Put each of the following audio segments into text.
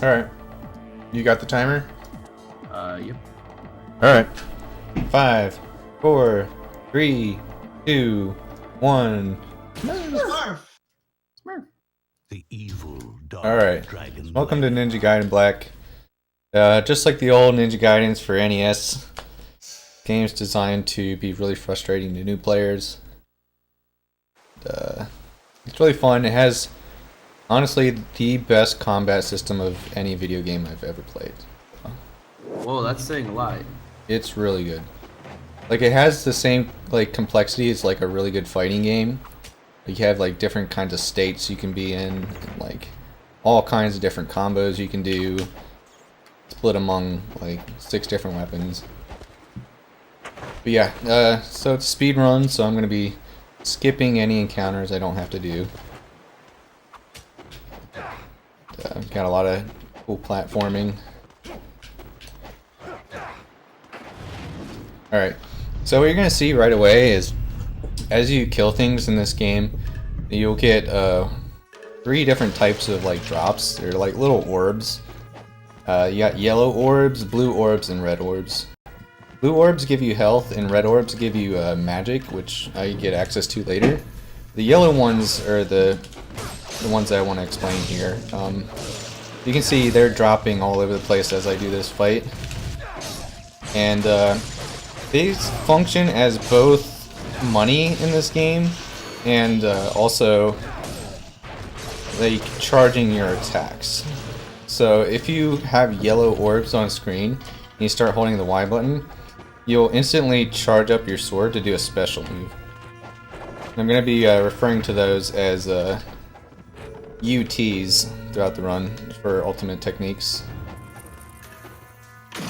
Alright. You got the timer? Yep. Alright. 5, 4, 3, 2, 1. Smurf. The evil dark Alright. dragon. Welcome to Ninja Gaiden Black. Just like the old Ninja Gaidens for NES, game's designed to be really frustrating to new players. It's really fun. It has, honestly, the best combat system of any video game I've ever played. Whoa, that's saying a lot. It's really good. Like, it has the same, like, complexity as, like, a really good fighting game. You have, like, different kinds of states you can be in, and, like, all kinds of different combos you can do, split among, like, 6 different weapons. But yeah, so it's a speed run, so I'm going to be skipping any encounters I don't have to do. Got a lot of cool platforming. Alright, so what you're going to see right away is, as you kill things in this game, you'll get 3 different types of like drops. They're like little orbs. You got yellow orbs, blue orbs, and red orbs. Blue orbs give you health, and red orbs give you magic, which I get access to later. The yellow ones are the ones I want to explain here. You can see they're dropping all over the place as I do this fight. And they function as both money in this game and also like charging your attacks. So if you have yellow orbs on screen and you start holding the Y button, you'll instantly charge up your sword to do a special move. And I'm going to be referring to those as UTs throughout the run for ultimate techniques.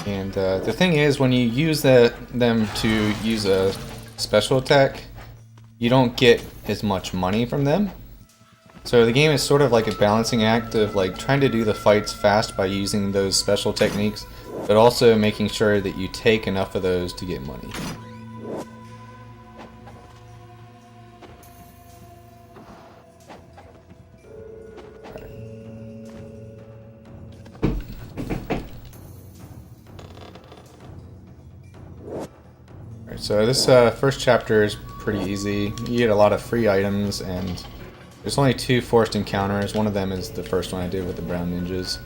And the thing is, when you use them to use a special attack, you don't get as much money from them. So the game is sort of like a balancing act of like trying to do the fights fast by using those special techniques, but also making sure that you take enough of those to get money. Alright, so this first chapter is pretty easy. You get a lot of free items, and there's only 2 forced encounters. One of them is the first one I did with the brown ninjas.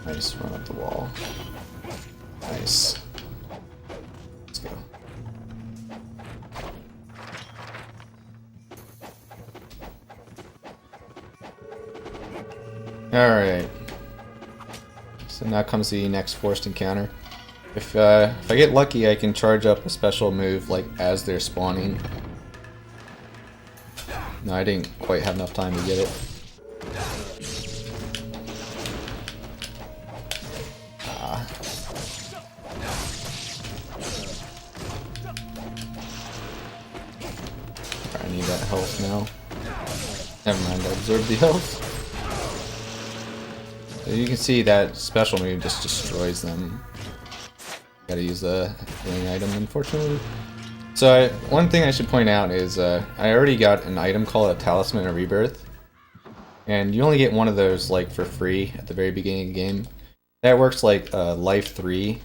Nice, run up the wall. Nice. Let's go. Alright. So now comes the next forced encounter. If I get lucky, I can charge up a special move like as they're spawning. No, I didn't quite have enough time to get it. I need that health now. Never mind, I absorbed the health. So you can see that special move just destroys them. Gotta use a healing item, unfortunately. So one thing I should point out is I already got an item called a Talisman of Rebirth, and you only get one of those like for free at the very beginning of the game. That works like life 3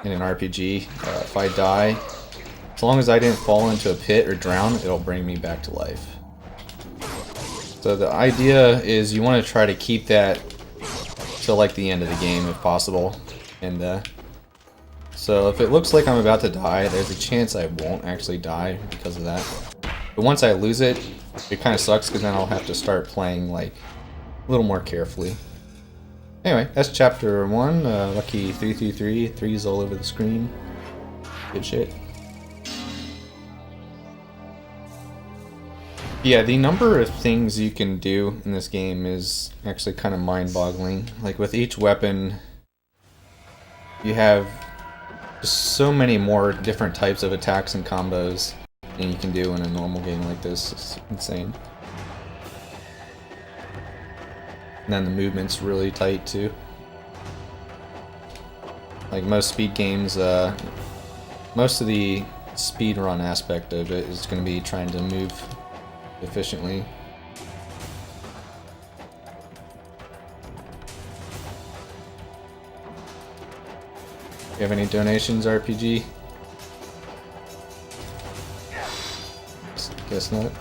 in an RPG. If I die, as long as I didn't fall into a pit or drown, it'll bring me back to life. So the idea is you want to try to keep that till like the end of the game if possible, and so if it looks like I'm about to die, there's a chance I won't actually die because of that. But once I lose it, it kind of sucks because then I'll have to start playing like a little more carefully. Anyway, that's chapter 1. Lucky 333, 3's all over the screen. Good shit. Yeah, the number of things you can do in this game is actually kind of mind-boggling. Like with each weapon, you have just so many more different types of attacks and combos than you can do in a normal game like this. It's insane. And then the movement's really tight too. Like most speed games, most of the speed run aspect of it is going to be trying to move efficiently. You have any donations, RPG? Guess not.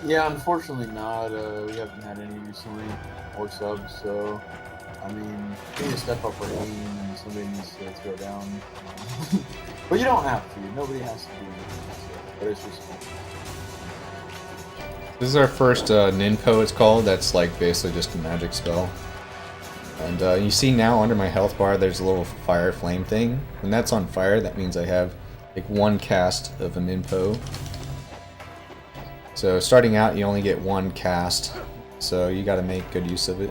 Yeah, unfortunately not. We haven't had any recently or subs, so I mean, we need to step up our game and somebody needs to throw down. But you don't have to. Nobody has to do anything. So, but it's just fun. This is our first Ninpo, it's called. That's like basically just a magic spell. And you see now under my health bar there's a little fire flame thing. When that's on fire, that means I have like one cast of a Ninpo. So starting out you only get one cast, so you gotta make good use of it.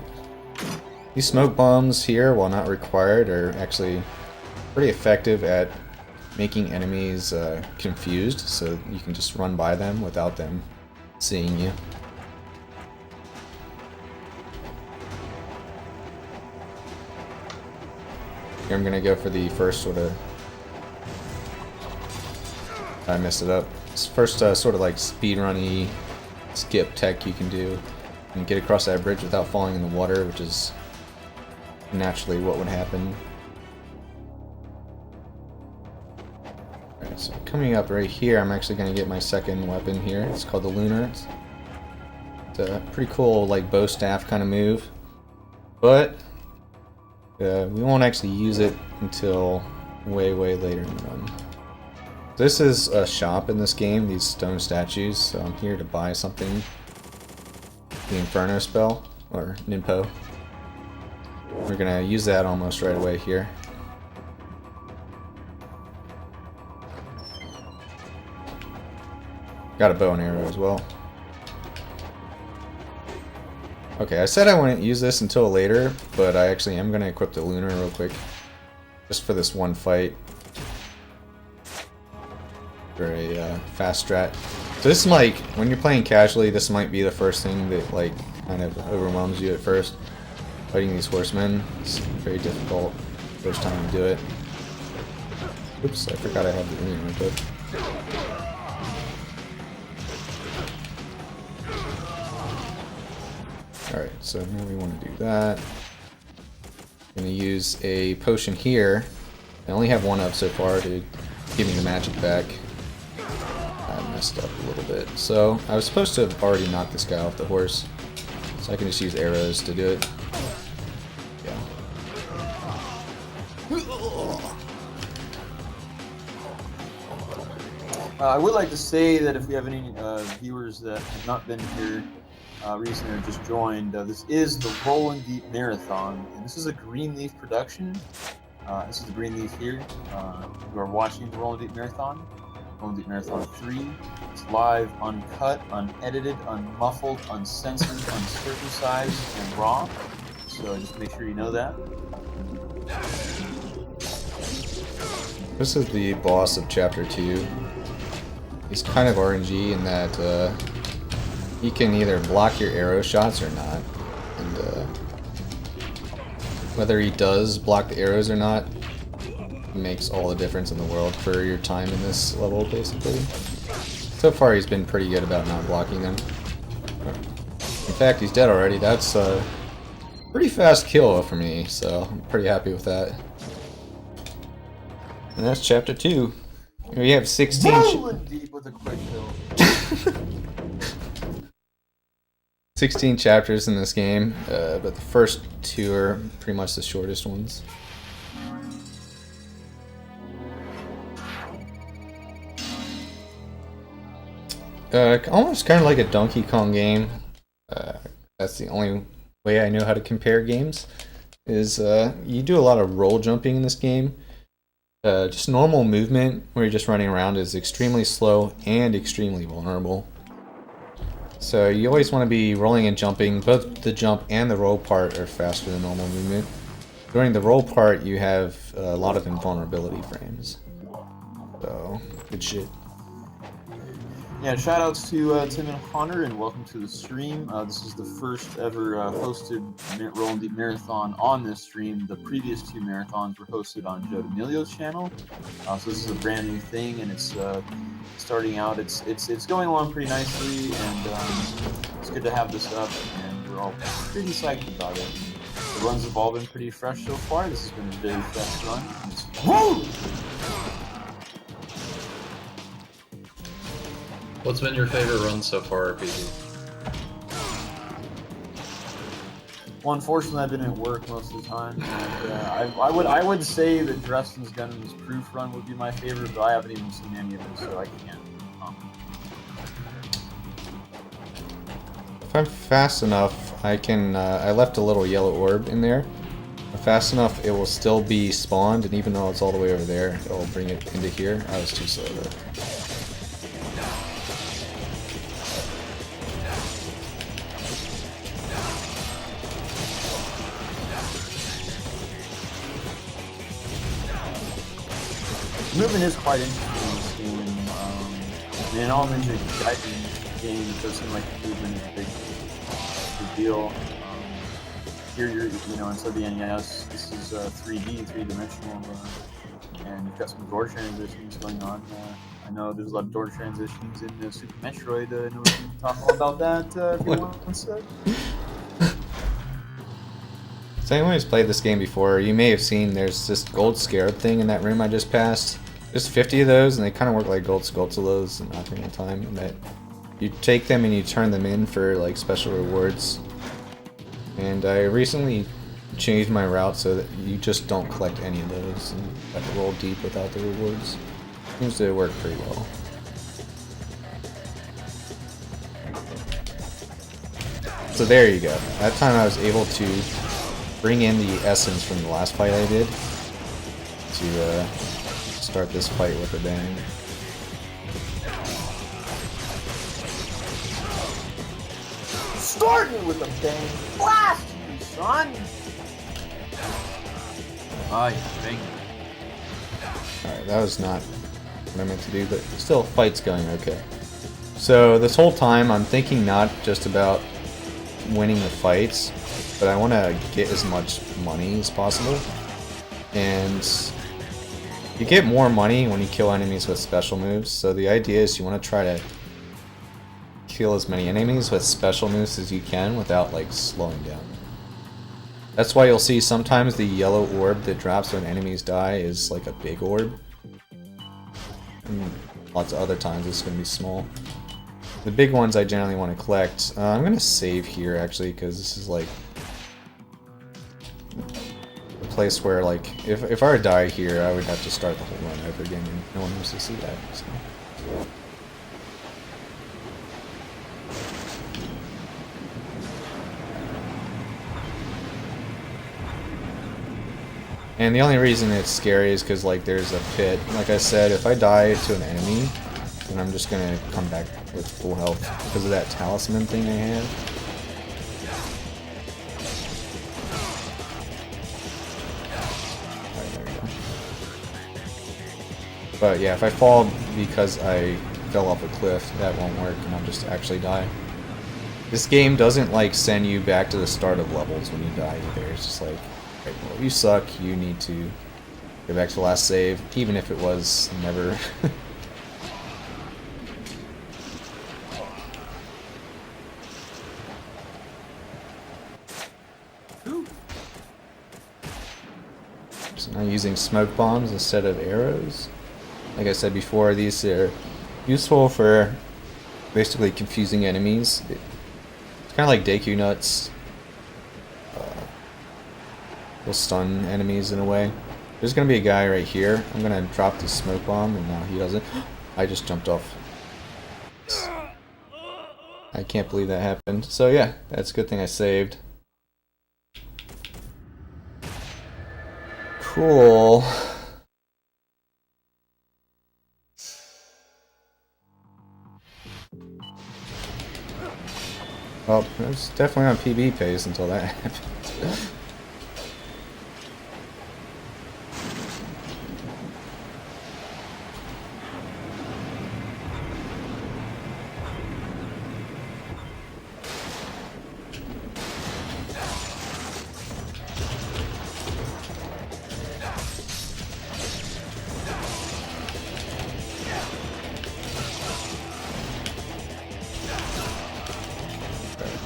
These smoke bombs here, while not required, are actually pretty effective at making enemies confused, so you can just run by them without them seeing you. Here I'm gonna go for the first sort of... I messed it up. It's first sort of like speedrun-y skip tech you can do. And get across that bridge without falling in the water, which is naturally what would happen. Alright, so coming up right here, I'm actually going to get my second weapon here. It's called the Lunar. It's a pretty cool like bow staff kind of move. But we won't actually use it until way later in the run. This is a shop in this game, these stone statues, so I'm here to buy something. The Inferno spell, or Ninpo. We're gonna use that almost right away here. Got a bow and arrow as well. Okay, I said I wouldn't use this until later, but I actually am gonna equip the Lunar real quick. Just for this one fight. For a fast strat. So this is like, when you're playing casually, this might be the first thing that like kind of overwhelms you at first. Fighting these horsemen, it's very difficult first time you do it. Oops, I forgot I have the Lunar equipped. Alright, so now we want to do that. I'm going to use a potion here. I only have one up so far to give me the magic back. I messed up a little bit. So, I was supposed to have already knocked this guy off the horse. So I can just use arrows to do it. Yeah. I would like to say that if we have any viewers that have not been here recently or just joined, this is the Rollin Deep Marathon, and this is a Greenleaf production. This is the Greenleaf here. You are watching the Rollin Deep Marathon. Rollin Deep Marathon 3. It's live, uncut, unedited, unmuffled, uncensored, uncircumcised, and raw. So just make sure you know that. This is the boss of Chapter 2. He's kind of RNG in that he can either block your arrow shots or not. And whether he does block the arrows or not makes all the difference in the world for your time in this level, basically. So far he's been pretty good about not blocking them. In fact, he's dead already. That's a pretty fast kill for me, so I'm pretty happy with that. And that's Chapter 2. We have 16... Rolling deep with a quick kill. 16 chapters in this game, but the first 2 are pretty much the shortest ones. Almost kind of like a Donkey Kong game. That's the only way I know how to compare games. Is you do a lot of roll jumping in this game. Just normal movement where you're just running around is extremely slow and extremely vulnerable. So you always want to be rolling and jumping. Both the jump and the roll part are faster than normal movement. During the roll part you have a lot of invulnerability frames. So, good shit. Yeah, shout outs to Tim and Hunter, and welcome to the stream. This is the first ever hosted Rollin Deep Marathon on this stream. The previous 2 marathons were hosted on Joe D'Amelio's channel. So this is a brand new thing, and it's starting out. It's going along pretty nicely, and it's good to have this up, and we're all pretty psyched about it. The runs have all been pretty fresh so far. This has been a very fresh run. Whoa! What's been your favorite run so far, RPG? Well, unfortunately, I've been at work most of the time, and I would say that Dresden's Gunman's Proof run would be my favorite, but I haven't even seen any of them, so I can't. If I'm fast enough, I can. I left a little yellow orb in there. If fast enough, it will still be spawned, and even though it's all the way over there, it'll bring it into here. I was too slow though. Movement is quite interesting in this game. In all Ninja Gaiden games, it does seem like the movement is a big deal. Here, instead of the NES, this is 3D, three-dimensional, and you've got some door transitions going on. I know there's a lot of door transitions in Super Metroid. I know we can talk all about that if you want. So anyone who's played this game before, you may have seen there's this gold scarab thing in that room I just passed. There's 50 of those, and they kind of work like gold Skulltulas in Ocarina of Time, and that you take them and you turn them in for like special rewards. And I recently changed my route so that you just don't collect any of those and have to roll deep without the rewards. Seems to work pretty well. So there you go. That time I was able to bring in the essence from the last fight I did to start this fight with a bang. Starting with a bang. Blast you, son! Ah, yeah, bang. Alright, that was not what I meant to do, but still, fight's going okay. So this whole time I'm thinking not just about winning the fights, but I want to get as much money as possible. And you get more money when you kill enemies with special moves, so the idea is you want to try to kill as many enemies with special moves as you can without like slowing down. That's why you'll see sometimes the yellow orb that drops when enemies die is like a big orb. And lots of other times it's going to be small. The big ones I generally want to collect. I'm going to save here actually because this is like a place where like if I were to die here I would have to start the whole run over again and no one wants to see that. So. And the only reason it's scary is because like there's a pit. Like I said, if I die to an enemy, then I'm just gonna come back with full health because of that talisman thing I have. Alright, there we go. But yeah, if I fall because I fell off a cliff, that won't work and I'll just actually die. This game doesn't like send you back to the start of levels when you die either. It's just like, right, well, you suck, you need to go back to the last save, even if it was never. So now using smoke bombs instead of arrows. Like I said before, these are useful for basically confusing enemies. It's kind of like Deku Nuts. Will stun enemies in a way. There's gonna be a guy right here. I'm gonna drop the smoke bomb and now he doesn't. I just jumped off. I can't believe that happened. So yeah, that's a good thing I saved. Cool. Well, it was definitely on PB pace until that happened.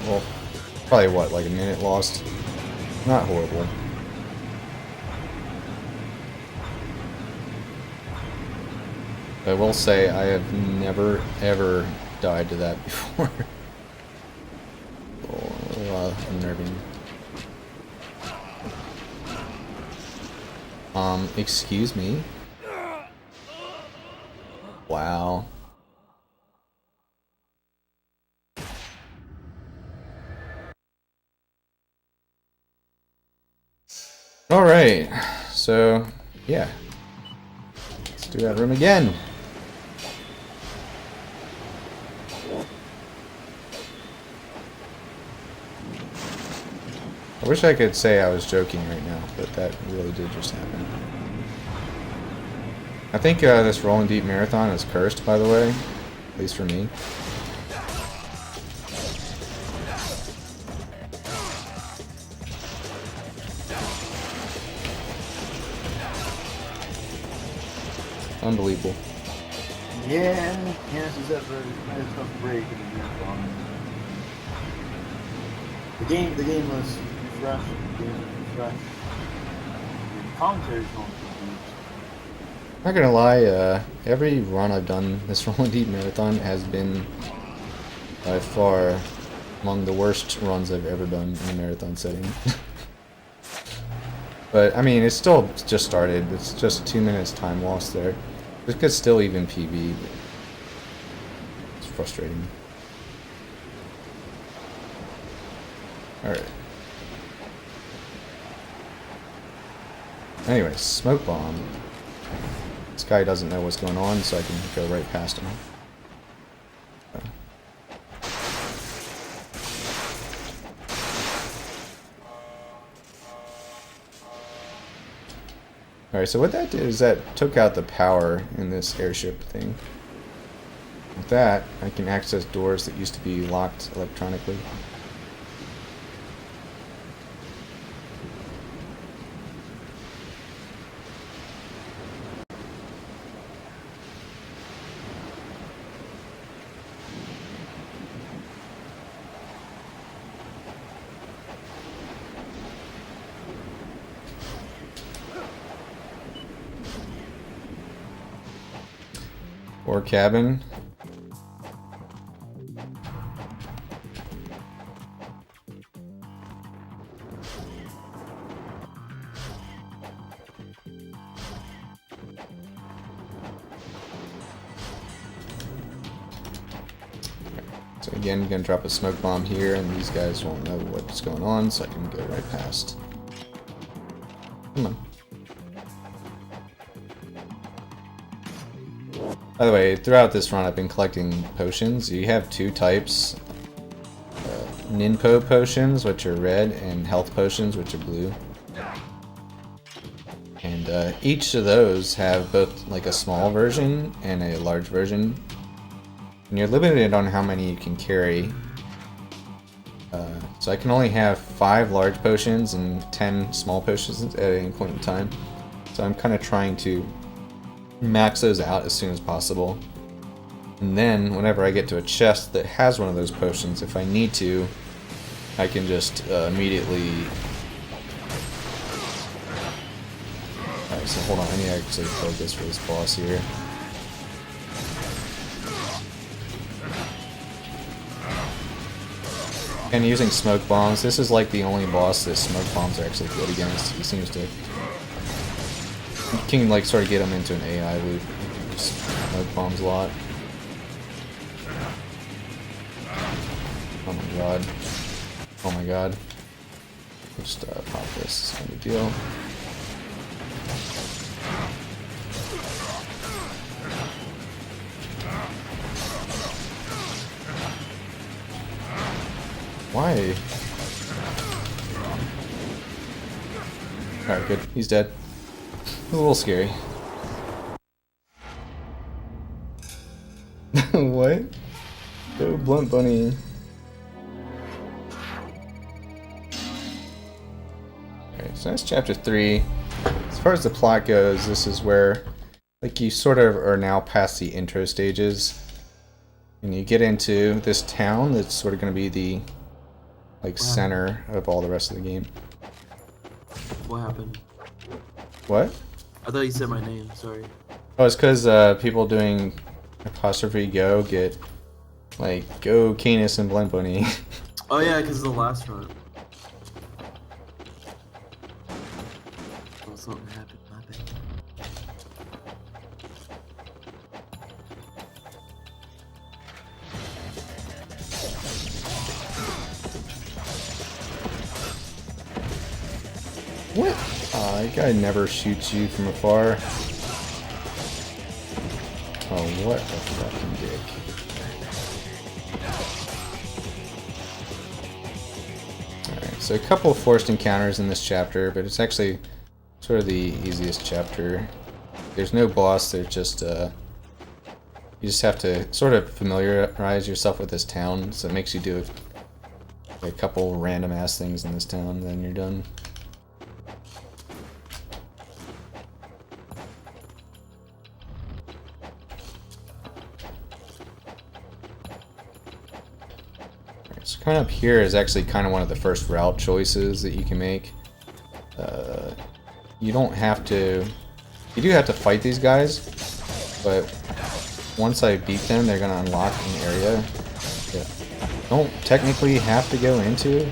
Well, probably what, like a minute lost? Not horrible. I will say I have never ever died to that before. Unnerving. Excuse me? Wow. Alright, so, yeah. Let's do that room again. I wish I could say I was joking right now, but that really did just happen. I think this Rollin Deep Marathon is cursed, by the way. At least for me. Unbelievable. Yeah, Kanis is at a tough break in the marathon. The game was refreshed. The game was refreshed. The commentary's going to be. Not gonna lie, every run I've done this Rollin Deep Marathon has been by far among the worst runs I've ever done in a marathon setting. But I mean, it's still just started. It's just 2 minutes time lost there. This could still even PB, but it's frustrating. Alright. Anyways, smoke bomb. This guy doesn't know what's going on, so I can go right past him. Alright, so what that did is that took out the power in this airship thing. With that, I can access doors that used to be locked electronically. Or cabin. So again, I'm gonna drop a smoke bomb here, and these guys won't know what's going on, so I can go right past. Come on. By the way, throughout this run I've been collecting potions. You have two types. Ninpo potions, which are red, and health potions, which are blue. And each of those have both like a small version and a large version. And you're limited on how many you can carry. So I can only have 5 large potions and 10 small potions at any point in time. So I'm kind of trying to max those out as soon as possible. And then whenever I get to a chest that has one of those potions, if I need to, I can just immediately... Alright, so hold on, I need to actually focus for this boss here. And using smoke bombs, this is like the only boss that smoke bombs are actually good against. He seems to... You can like sort of get him into an AI loop. Just smoke bombs a lot. Oh my god. Oh my god. Just pop this. It's no big deal. Why? Alright, good. He's dead. A little scary. What? Go Blunt Bunny. Okay, so that's chapter 3. As far as the plot goes, this is where, like, you sort of are now past the intro stages. And you get into this town that's sort of going to be the, like, center of all the rest of the game. What happened? What? I thought you said my name. Sorry. Oh, it's because people doing apostrophe go get like go Canis and Blend Bunny. Oh yeah, because of the last run. Oh, something happened. My bad. What? That guy never shoots you from afar. Oh, what a fucking dick. Alright, so a couple of forced encounters in this chapter, but it's actually sort of the easiest chapter. There's no boss, there's just, you just have to sort of familiarize yourself with this town, so it makes you do a couple random ass things in this town, then you're done. So coming up here is actually kind of one of the first route choices that you can make. You don't have to... You do have to fight these guys, but once I beat them, they're going to unlock an area that you don't technically have to go into.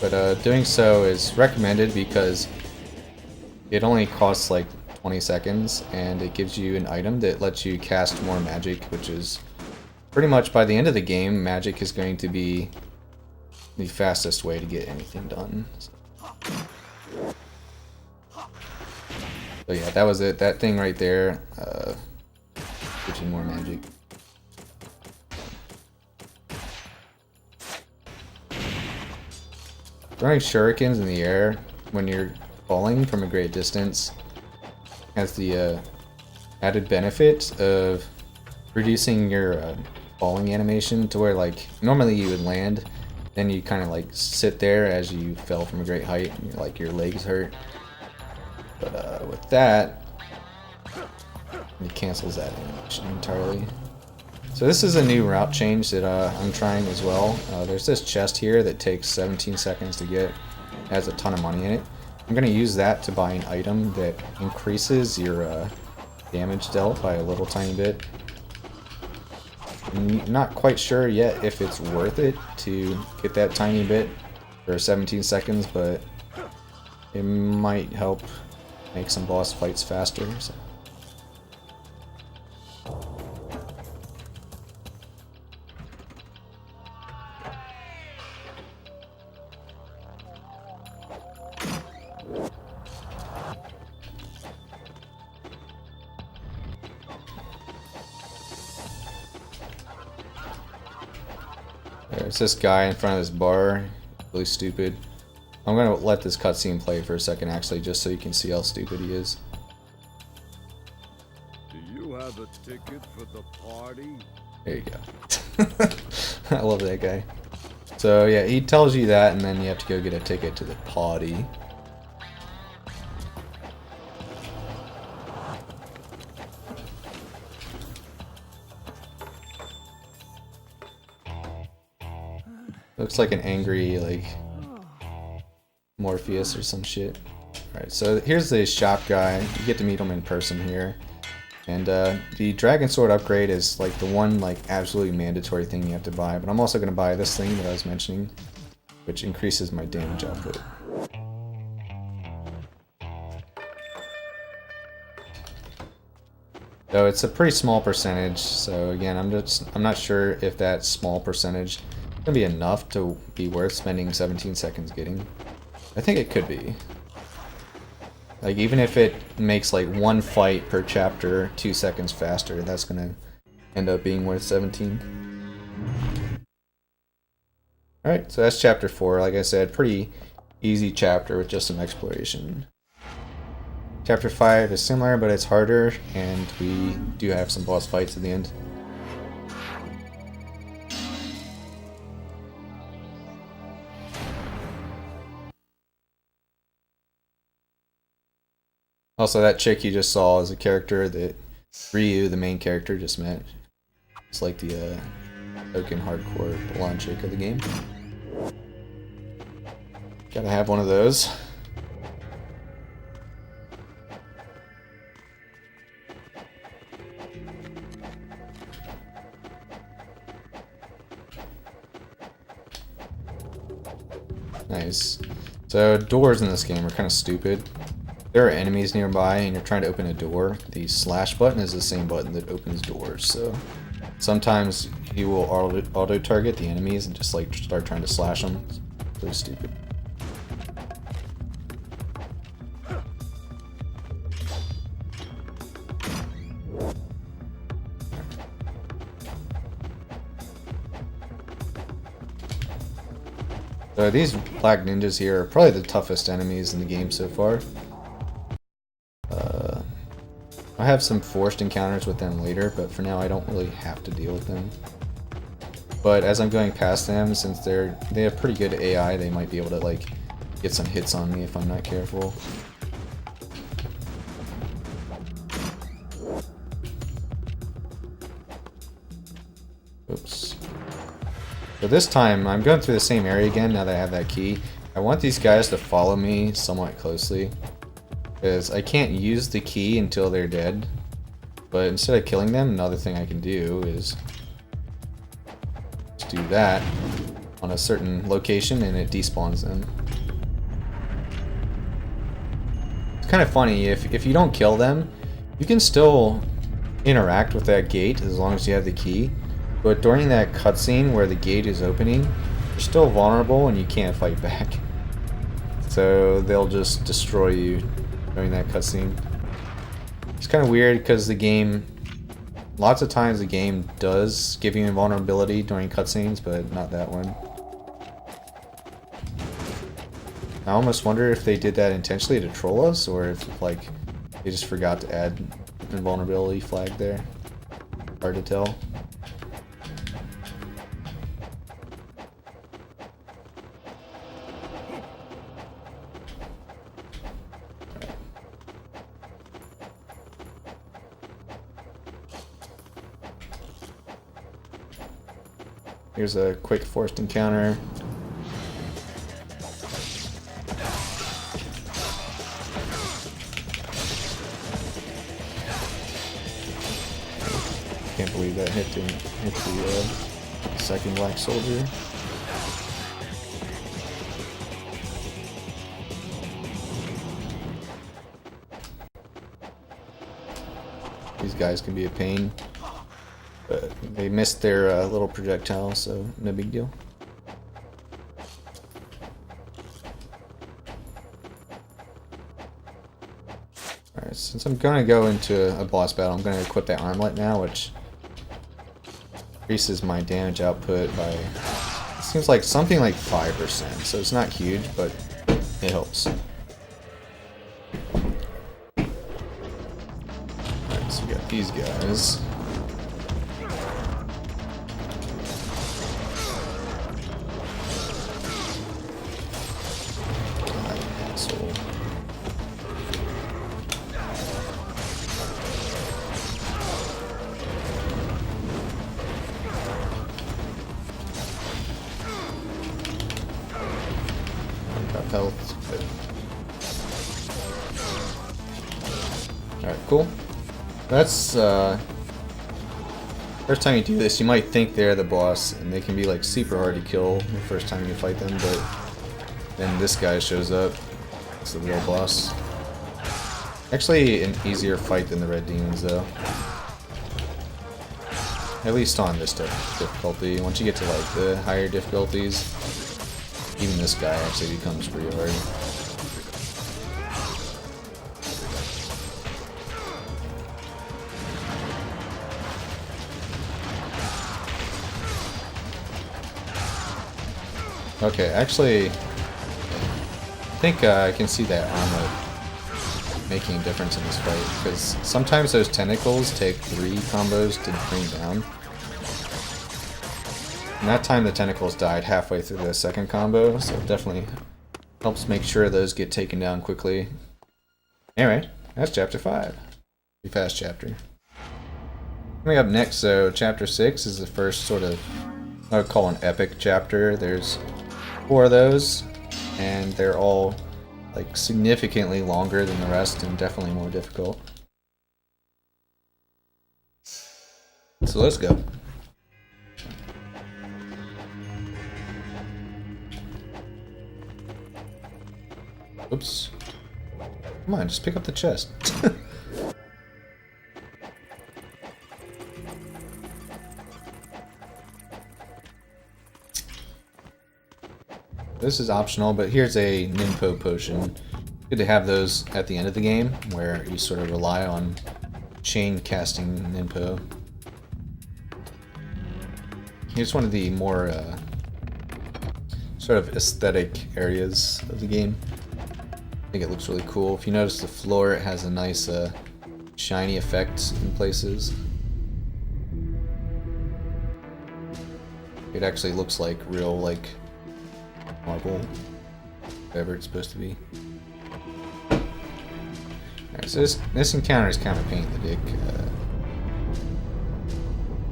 But doing so is recommended because it only costs like 20 seconds, and it gives you an item that lets you cast more magic, which is pretty much by the end of the game, magic is going to be the fastest way to get anything done. So yeah, that was it. That thing right there gives you more magic. Throwing shurikens in the air when you're falling from a great distance has the added benefit of reducing your falling animation to where, like, normally you would land, then you kind of like sit there as you fell from a great height and like your legs hurt. But with that, it cancels that animation entirely. So this is a new route change that I'm trying as well. There's this chest here that takes 17 seconds to get. It has a ton of money in it. I'm going to use that to buy an item that increases your damage dealt by a little tiny bit. I'm not quite sure yet if it's worth it to get that tiny bit for 17 seconds, but it might help make some boss fights faster. So. There's this guy in front of this bar, really stupid. I'm gonna let this cutscene play for a second actually, just so you can see how stupid he is. Do you have a ticket for the party? There you go. I love that guy. So yeah, he tells you that, and then you have to go get a ticket to the party. Looks like an angry, like, Morpheus or some shit. Alright, so here's the shop guy. You get to meet him in person here. And the Dragon Sword upgrade is like the one like absolutely mandatory thing you have to buy. But I'm also going to buy this thing that I was mentioning, which increases my damage output. So it's a pretty small percentage. So again, I'm not sure if that small percentage gonna be enough to be worth spending 17 seconds getting. I think it could be. Like, even if it makes like one fight per chapter 2 seconds faster, that's gonna end up being worth 17. Alright, so that's chapter 4. Like I said, pretty easy chapter with just some exploration. Chapter 5 is similar, but it's harder, and we do have some boss fights at the end. Also, that chick you just saw is a character that Ryu, the main character, just met. It's like the token hardcore blonde chick of the game. Gotta have one of those. Nice. So doors in this game are kind of stupid. There are enemies nearby and you're trying to open a door. The slash button is the same button that opens doors, so sometimes you will auto target the enemies and just like start trying to slash them. It's really stupid. So these black ninjas here are probably the toughest enemies in the game so far. I have some forced encounters with them later, but for now I don't really have to deal with them. But as I'm going past them, since they have pretty good AI, they might be able to like get some hits on me if I'm not careful. Oops. So this time, I'm going through the same area again now that I have that key. I want these guys to follow me somewhat closely, because I can't use the key until they're dead. But instead of killing them, another thing I can do is just do that on a certain location and it despawns them. It's kind of funny, if you don't kill them, you can still interact with that gate as long as you have the key. But during that cutscene where the gate is opening, you're still vulnerable and you can't fight back. So they'll just destroy you during that cutscene. It's kind of weird because the game, lots of times the game does give you invulnerability during cutscenes, but not that one. I almost wonder if they did that intentionally to troll us, or if like they just forgot to add invulnerability flag there. Hard to tell. Here's a quick forced encounter. Can't believe that hit the second black soldier. These guys can be a pain. But they missed their little projectile, so no big deal. Alright, since I'm going to go into a boss battle, I'm going to equip that armlet now, which increases my damage output by, it seems like something like 5%, so it's not huge, but it helps. Alright, so we got these guys. Health. Alright, cool. That's first time you do this, you might think they're the boss, and they can be like super hard to kill the first time you fight them, but then this guy shows up. It's the real boss. Actually an easier fight than the red demons though. At least on this difficulty. Once you get to like the higher difficulties, even this guy actually becomes pretty hard. Okay, actually, I think I can see that armor making a difference in this fight, because sometimes those tentacles take 3 combos to bring down. And that time the tentacles died halfway through the second combo, so it definitely helps make sure those get taken down quickly. Anyway, that's chapter 5. Pretty fast chapter. Coming up next, so chapter 6 is the first sort of, I would call an epic chapter. There's 4 of those, and they're all like significantly longer than the rest and definitely more difficult. So let's go. Oops. Come on, just pick up the chest. This is optional, but here's a Ninpo potion. Good to have those at the end of the game, where you sort of rely on chain casting Ninpo. Here's one of the more sort of aesthetic areas of the game. I think it looks really cool. If you notice the floor, it has a nice shiny effect in places. It actually looks like real, like, marble, whatever it's supposed to be. Alright, so this encounter is kind of a pain in the dick.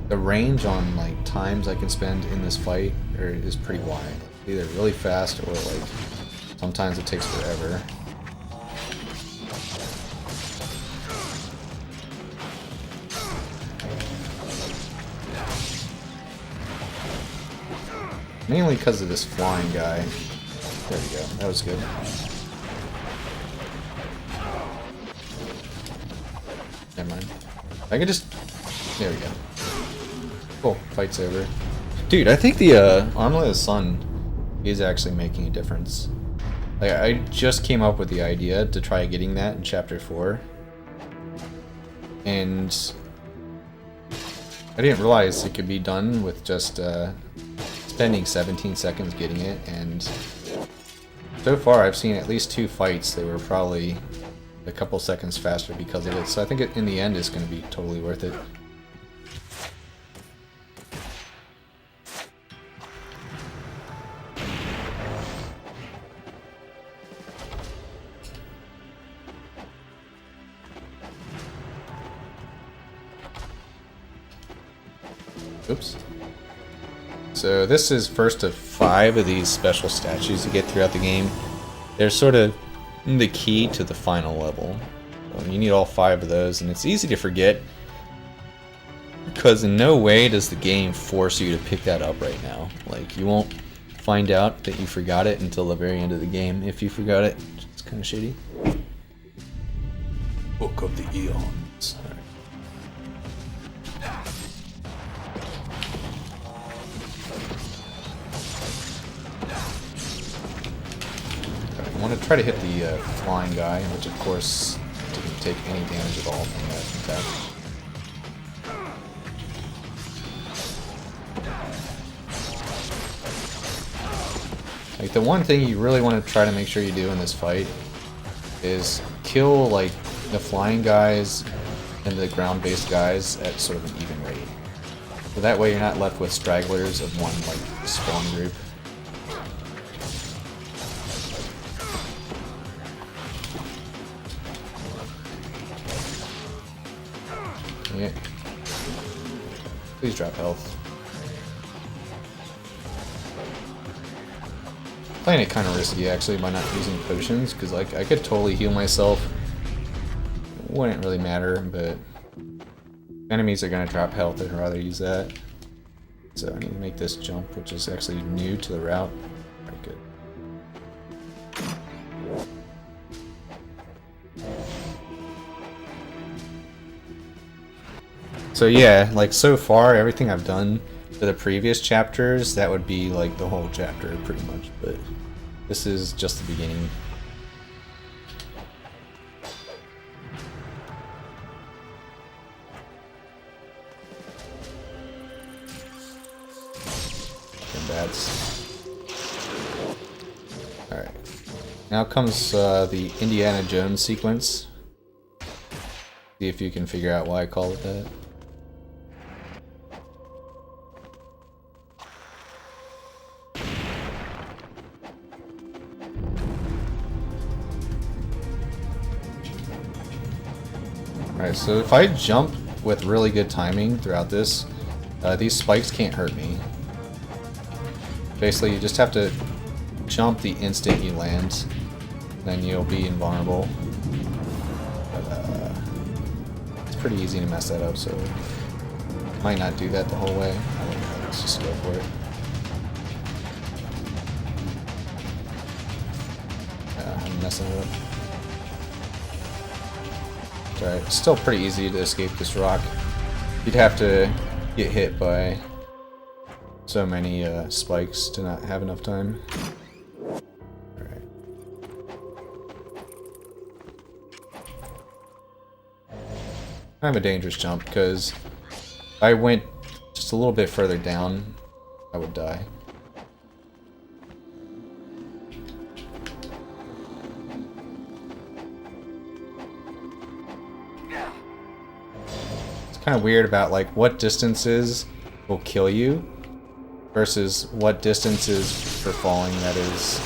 The range on like times I can spend in this fight is pretty wide. Either really fast or like sometimes it takes forever. Mainly because of this flying guy. There we go. That was good. Never mind. I could just... There we go. Cool. Fight's over. Dude, I think the Armlet of the Sun is actually making a difference. Like, I just came up with the idea to try getting that in Chapter 4. And... I didn't realize it could be done with just, spending 17 seconds getting it, and so far I've seen at least 2 fights that were probably a couple seconds faster because of it, so I think in the end it's going to be totally worth it. Oops. So this is first of 5 of these special statues you get throughout the game. They're sort of the key to the final level. So you need all 5 of those, and it's easy to forget because in no way does the game force you to pick that up right now. Like, you won't find out that you forgot it until the very end of the game. If you forgot it, it's kind of shitty. Book of the Eons. All right. I want to try to hit the flying guy, which of course didn't take any damage at all from that attack. Like, the one thing you really want to try to make sure you do in this fight is kill, like, the flying guys and the ground-based guys at sort of an even rate. So that way you're not left with stragglers of one, like, spawn group. Yeah. Please drop health. Playing it kind of risky actually by not using potions, because like I could totally heal myself. It wouldn't really matter, but enemies are gonna drop health. I'd rather use that. So I need to make this jump, which is actually new to the route. Very good. So yeah, like so far, everything I've done for the previous chapters, that would be like the whole chapter pretty much, but this is just the beginning. Combats. Alright. Now comes the Indiana Jones sequence. See if you can figure out why I call it that. Alright, so if I jump with really good timing throughout this, these spikes can't hurt me. Basically, you just have to jump the instant you land, then you'll be invulnerable. But, it's pretty easy to mess that up, so might not do that the whole way. I don't know, let's just go for it. I'm messing it up. It's alright, it's still pretty easy to escape this rock. You'd have to get hit by so many spikes to not have enough time. Alright. Kind of a dangerous jump because if I went just a little bit further down, I would die. It's kind of weird about like what distances will kill you versus what distances for falling that is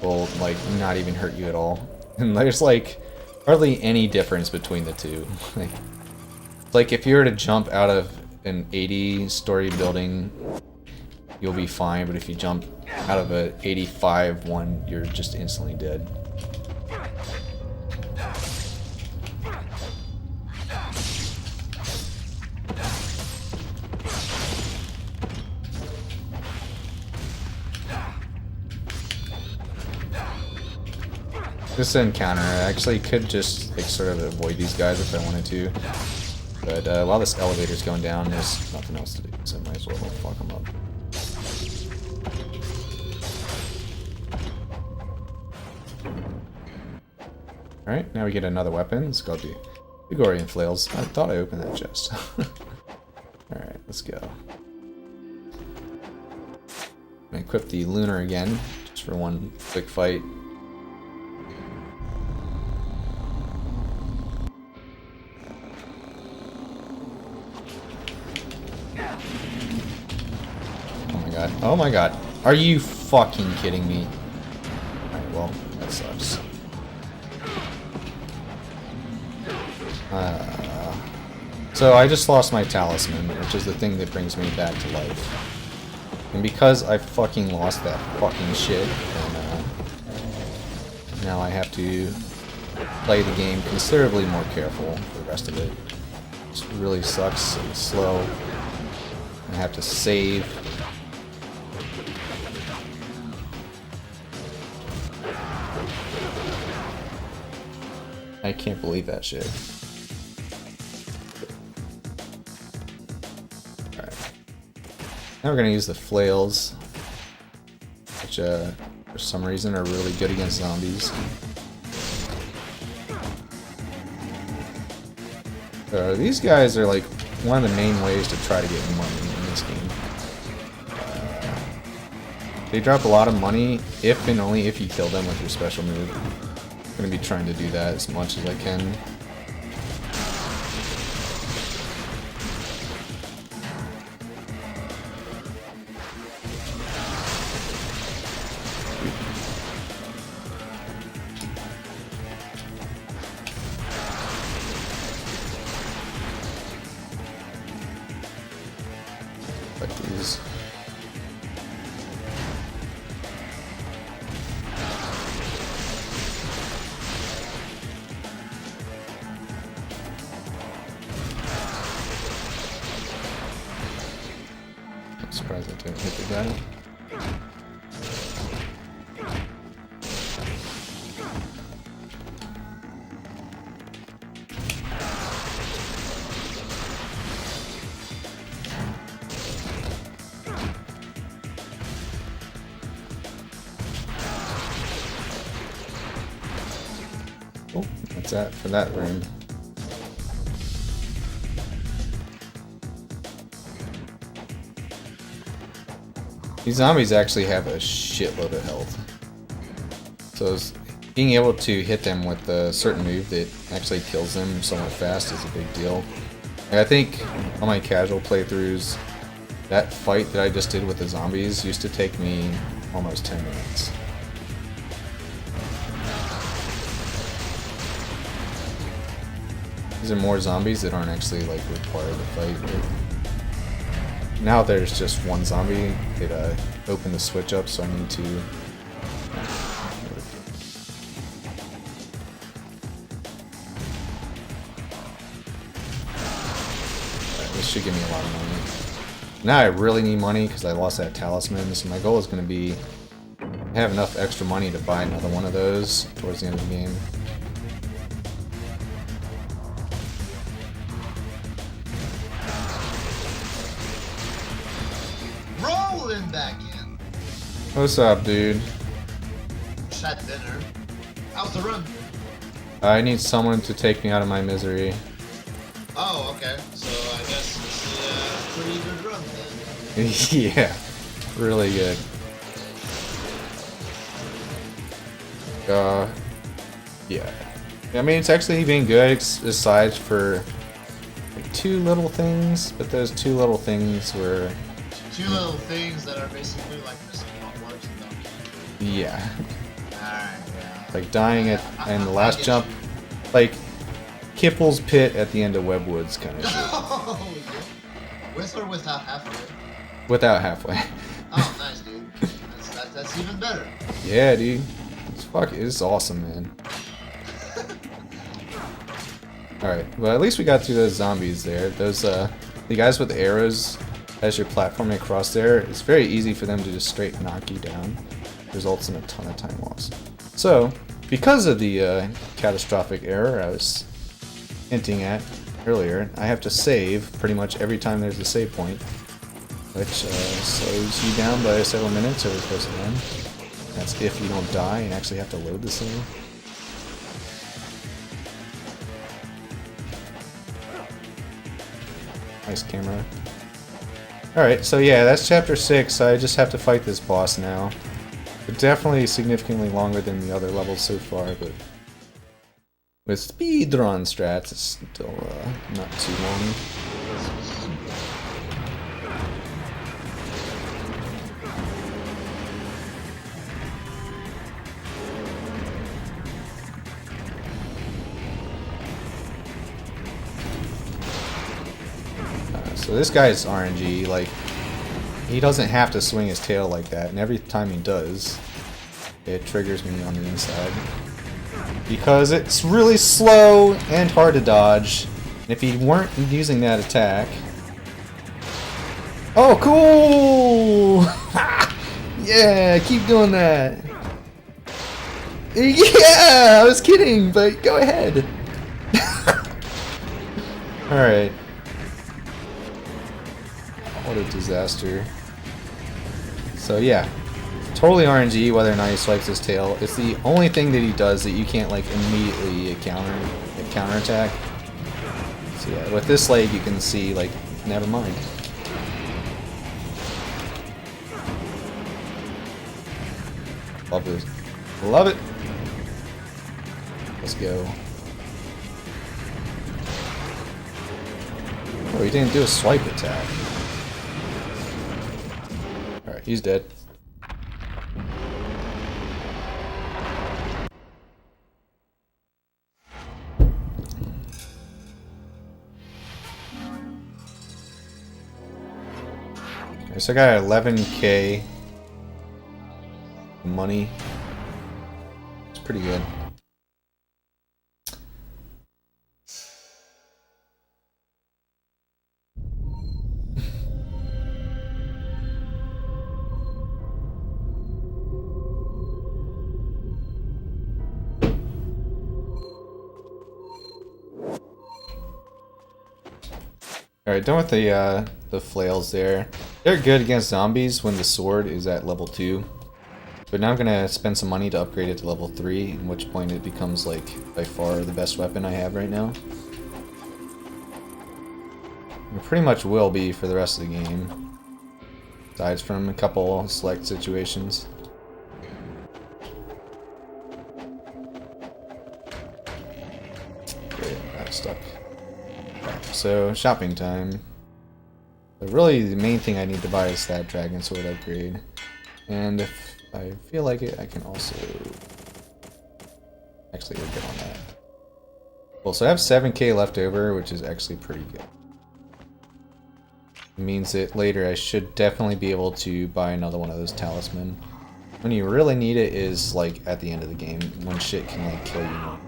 will like not even hurt you at all. And there's like hardly any difference between the two. Like if you were to jump out of an 80-story building, you'll be fine, but if you jump out of an 85 one, you're just instantly dead. This encounter, I actually could just like sort of avoid these guys if I wanted to, but while this elevator's going down, there's nothing else to do, so I might as well fuck them up. Alright, now we get another weapon. It's called the Gregorian Flails. I thought I opened that chest. Alright, let's go. I'm gonna equip the Lunar again, just for one quick fight. Oh my god. Are you fucking kidding me? Alright, well, that sucks. So I just lost my talisman, which is the thing that brings me back to life. And because I fucking lost that fucking shit, then, now I have to play the game considerably more careful for the rest of it. It really sucks and slow. I have to save. I can't believe that shit. Alright. Now we're gonna use the flails, which for some reason are really good against zombies. These guys are like one of the main ways to try to get money in this game. They drop a lot of money if and only if you kill them with your special move. I'm gonna be trying to do that as much as I can. Like these. I'm surprised I didn't hit the guy. Oh, that's that for that room. These zombies actually have a shitload of health. So being able to hit them with a certain move that actually kills them somewhat fast is a big deal. And I think on my casual playthroughs, that fight that I just did with the zombies used to take me almost 10 minutes. These are more zombies that aren't actually like required to fight. Now there's just one zombie. It opened the switch up, so I need to. Alright, this should give me a lot of money. Now I really need money because I lost that talisman. So my goal is going to be have enough extra money to buy another one of those towards the end of the game. Rollin back in. What's up, dude? Shot dinner. How's the run? I need someone to take me out of my misery. Oh, okay. So I guess it's a pretty good run then. Yeah, really good. Yeah. I mean, it's actually been good aside for like, 2 little things, but those 2 little things were. 2 little things that are basically like missing parts and them. Yeah. Alright, yeah. Like dying at and the last jump, like Kipple's pit at the end of Webwoods kind of shit. Oh, yeah. With or without halfway? Without halfway. Oh, nice, dude. That's even better. Yeah, dude. It's awesome, man. Alright, well at least we got through those zombies there. Those the guys with the arrows as you're platforming across there, it's very easy for them to just straight knock you down. Results in a ton of time loss. So, because of the catastrophic error I was hinting at earlier, I have to save pretty much every time there's a save point, which slows you down by several minutes over the course of the run. That's if you don't die and actually have to load the save. Nice camera. Alright, so yeah, that's chapter 6. I just have to fight this boss now. But definitely significantly longer than the other levels so far, but with speedrun strats, it's still not too long. So this guy is RNG, like, he doesn't have to swing his tail like that, and every time he does, it triggers me on the inside. Because it's really slow and hard to dodge, and if he weren't using that attack... Oh, cool! Yeah, keep doing that! Yeah, I was kidding, but go ahead! Alright. What a disaster. So yeah, totally RNG whether or not he swipes his tail. It's the only thing that he does that you can't like immediately counterattack. So yeah, with this leg you can see like, never mind. Love this. Love it! Let's go. Oh, he didn't do a swipe attack. Alright, he's dead. Okay, so I got 11k money. It's pretty good. Alright, done with the flails there. They're good against zombies when the sword is at level 2. But now I'm gonna spend some money to upgrade it to level 3, at which point it becomes like by far the best weapon I have right now. It pretty much will be for the rest of the game. Aside from a couple select situations. Okay, I got stuck. So, shopping time. But really, the main thing I need to buy is that Dragon Sword upgrade. And if I feel like it, I can also... Actually, we'll get on that. Cool, so I have 7k left over, which is actually pretty good. It means that later I should definitely be able to buy another one of those talisman. When you really need it is like at the end of the game, when shit can like kill you more.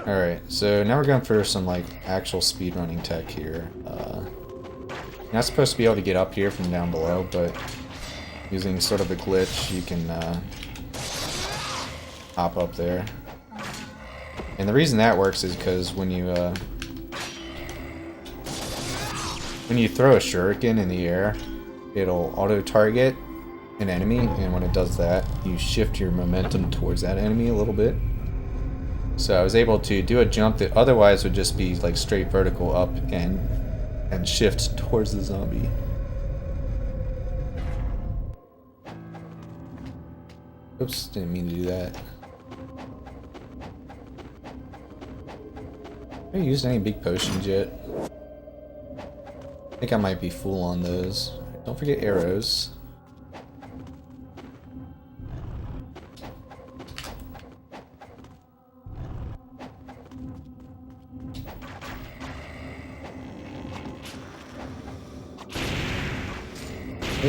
Alright, so now we're going for some like actual speedrunning tech here. You're not supposed to be able to get up here from down below, but using sort of a glitch, you can hop up there. And the reason that works is because when you throw a shuriken in the air, it'll auto-target an enemy, and when it does that, you shift your momentum towards that enemy a little bit. So I was able to do a jump that otherwise would just be like straight vertical up and shift towards the zombie. Oops, didn't mean to do that. Have I used any big potions yet? I think I might be full on those. Don't forget arrows.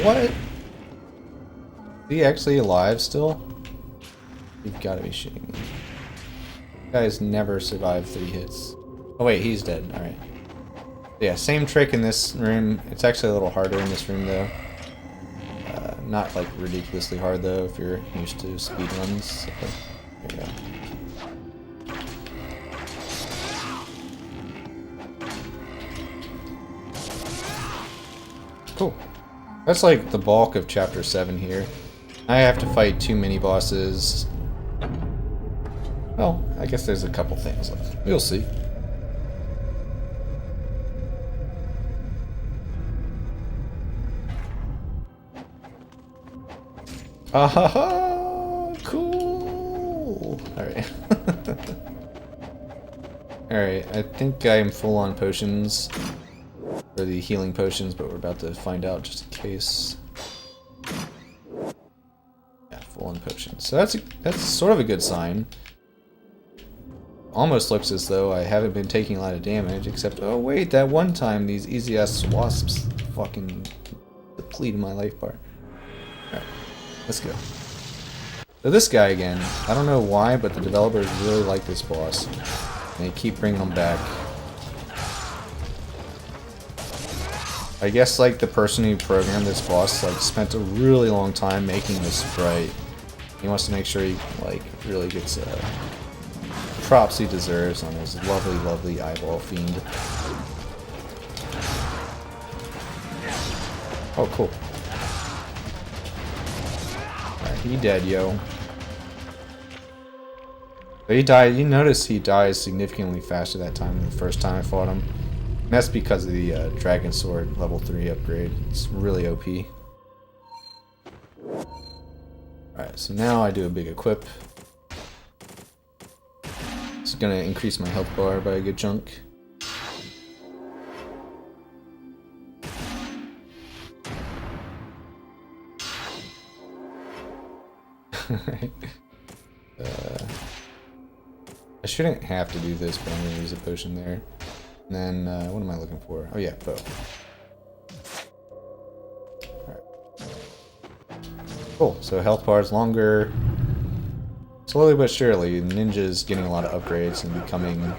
What? Is he actually alive still? You've got to be shitting me. This guy's never survived 3 hits. Oh wait, he's dead. Alright. Yeah, same trick in this room. It's actually a little harder in this room though. Not like ridiculously hard though if you're used to speedruns. So, there you go. Cool. That's like the bulk of chapter 7 here. I have to fight 2 mini bosses. Well, I guess there's a couple things left. We'll see. Ah, cool. Alright. Alright, I think I am full on potions. For the healing potions, but we're about to find out just in case. Yeah, full on potions. So that's sort of a good sign. Almost looks as though I haven't been taking a lot of damage, except, oh wait, that one time these easy ass wasps fucking depleted my life bar. Alright, let's go. So this guy again, I don't know why, but the developers really like this boss. And they keep bringing him back. I guess like the person who programmed this boss like spent a really long time making this sprite. He wants to make sure he like really gets props he deserves on his lovely, lovely eyeball fiend. Oh, cool. Alright, he dead, yo. But he died. You notice he dies significantly faster that time than the first time I fought him. And that's because of the Dragon Sword level 3 upgrade. It's really OP. Alright, so now I do a big equip. It's gonna increase my health bar by a good chunk. I shouldn't have to do this, but I'm gonna use a potion there. And then, what am I looking for? Oh yeah, bow. Alright. Cool, so health bar is longer. Slowly but surely, Ninja's getting a lot of upgrades and becoming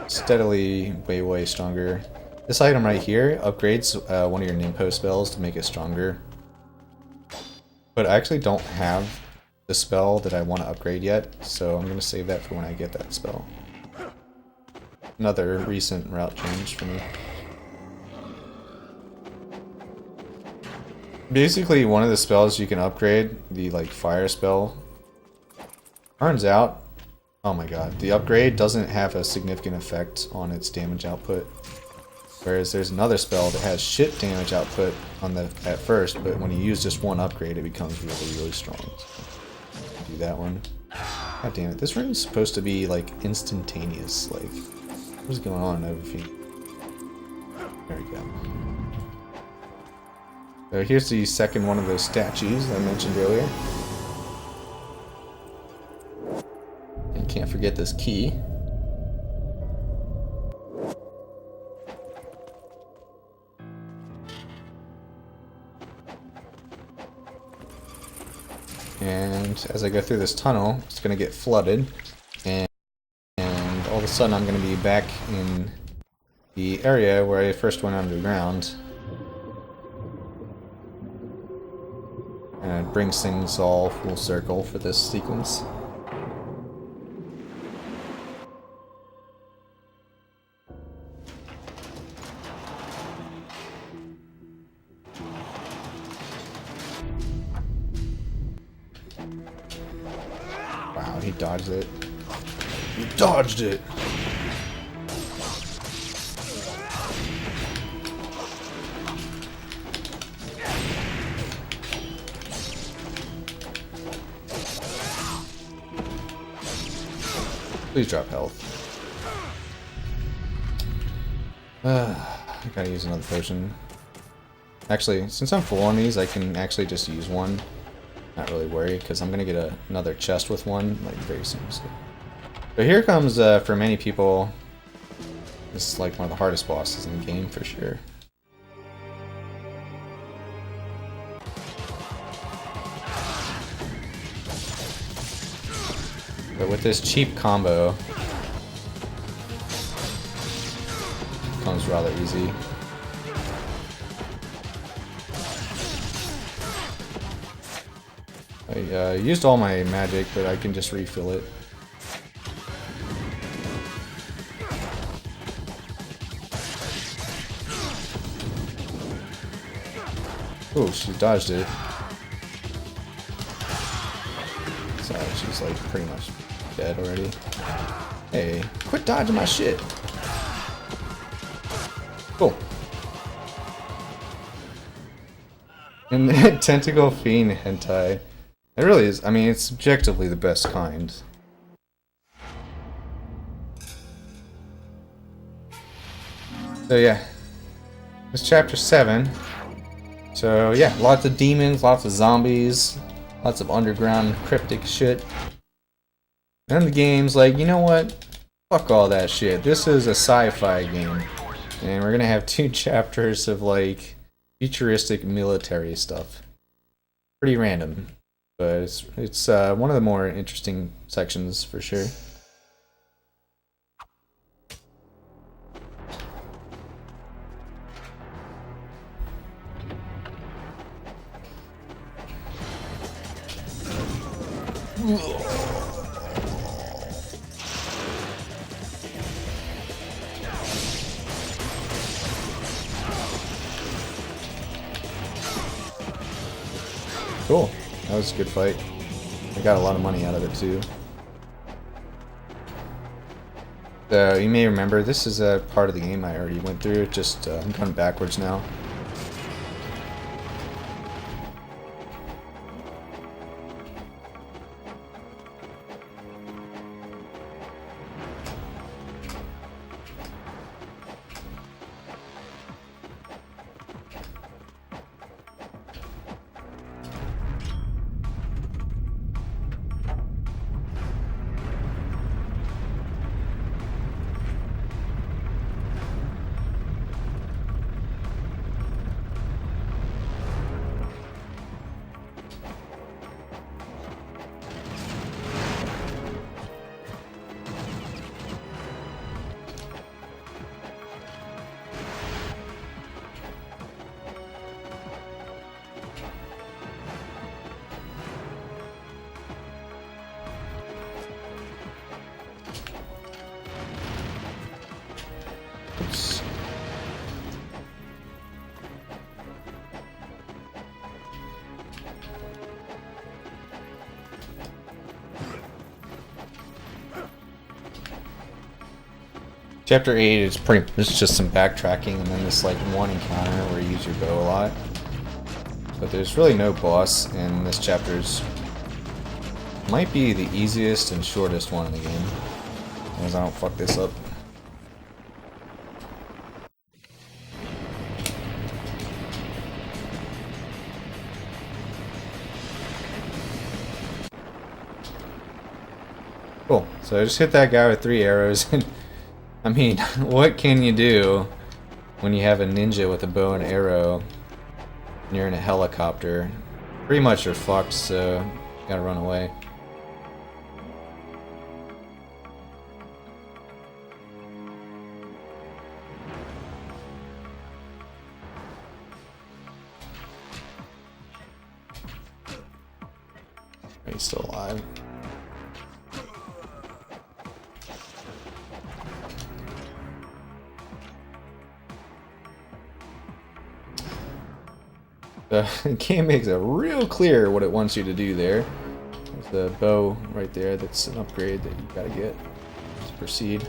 steadily way stronger. This item right here upgrades one of your Nimpo spells to make it stronger. But I actually don't have the spell that I want to upgrade yet, so I'm going to save that for when I get that spell. Another recent route change for me. Basically, one of the spells you can upgrade, the like fire spell, turns out, oh my god, the upgrade doesn't have a significant effect on its damage output. Whereas there's another spell that has shit damage output on the at first, but when you use just one upgrade, it becomes really strong. So, do that one. God damn it, this room's supposed to be like instantaneous, like. What's going on over here? There we go. So here's the second one of those statues I mentioned earlier. And can't forget this key. And as I go through this tunnel, it's going to get flooded. And all of a sudden I'm going to be back in the area where I first went underground. And it brings things all full circle for this sequence. Wow, he dodged it. He dodged it! Please drop health. I gotta use another potion. Actually, since I'm full on these, I can actually just use one. Not really worry, because I'm gonna get another chest with one, like, very soon. So here comes, for many people, this is like one of the hardest bosses in the game, for sure. But with this cheap combo, it comes rather easy. I used all my magic, but I can just refill it. Oh, she dodged it. So she's like pretty much dead already. Hey, quit dodging my shit. Cool. And Tentacle Fiend Hentai. It really is. I mean, it's subjectively the best kind. So yeah, it's chapter 7. So yeah, lots of demons, lots of zombies, lots of underground cryptic shit. And the game's like, you know what? Fuck all that shit. This is a sci-fi game, and we're gonna have 2 chapters of like futuristic military stuff. Pretty random. But it's one of the more interesting sections for sure. Cool. That was a good fight. I got a lot of money out of it too. So you may remember this is a part of the game I already went through. Just I'm going backwards now. Oops. Chapter 8 is it's just some backtracking and then this like one encounter where you use your bow a lot. But there's really no boss, and this chapter's might be the easiest and shortest one in the game. As long as I don't fuck this up. So I just hit that guy with 3 arrows, and I mean, what can you do when you have a ninja with a bow and arrow and you're in a helicopter? Pretty much you're fucked, so you gotta run away. He's still alive. The game makes it real clear what it wants you to do there. There's the bow right there, that's an upgrade that you gotta get to proceed.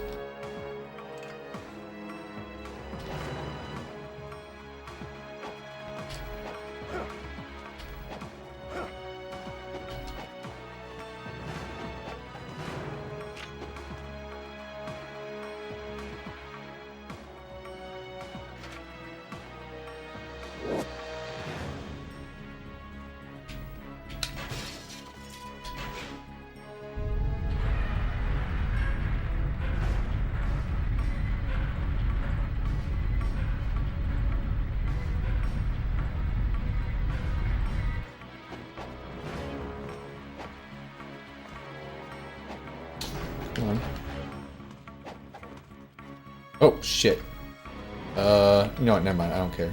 Come on. Oh, shit. You know what, never mind, I don't care.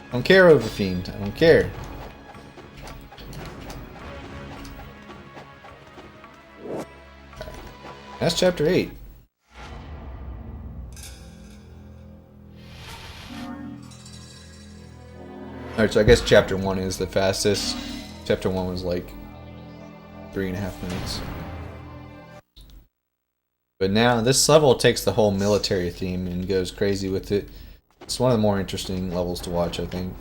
I don't care, Overfiend, I don't care. That's chapter 8. Alright, so I guess chapter 1 is the fastest. Chapter 1 was like 3.5 minutes. But now this level takes the whole military theme and goes crazy with it. It's one of the more interesting levels to watch, I think.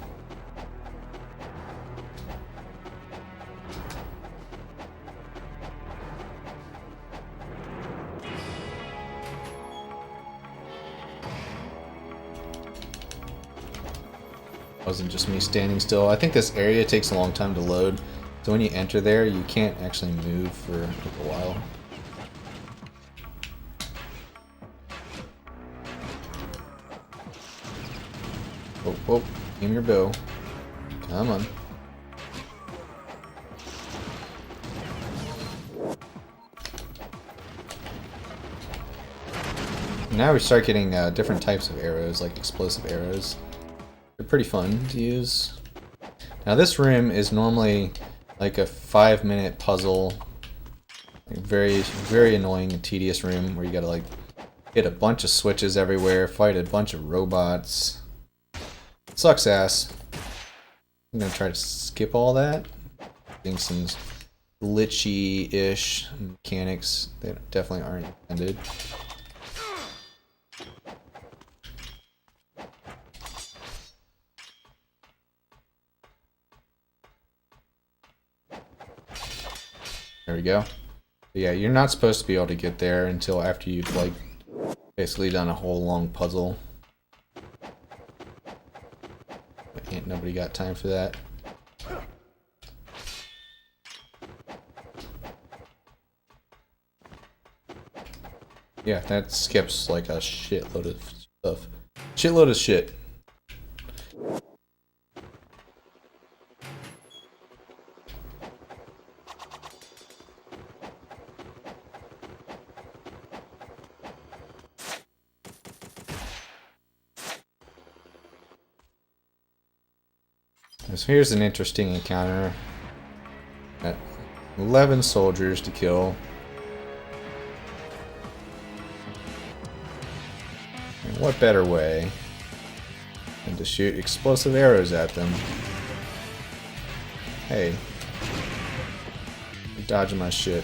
Wasn't just me standing still. I think this area takes a long time to load, so when you enter there, you can't actually move for a while. Oh, oh, aim your bow. Come on. Now we start getting different types of arrows, like explosive arrows. They're pretty fun to use. Now this room is normally like a 5-minute puzzle. Like very annoying and tedious room where you gotta like hit a bunch of switches everywhere, fight a bunch of robots. Sucks ass. I'm gonna try to skip all that. I think some glitchy-ish mechanics that definitely aren't intended. There we go. But yeah, you're not supposed to be able to get there until after you've like basically done a whole long puzzle. But ain't nobody got time for that. Yeah, that skips like a shitload of stuff. Shitload of shit. So here's an interesting encounter. Got 11 soldiers to kill. And what better way than to shoot explosive arrows at them? Hey. You're dodging my shit.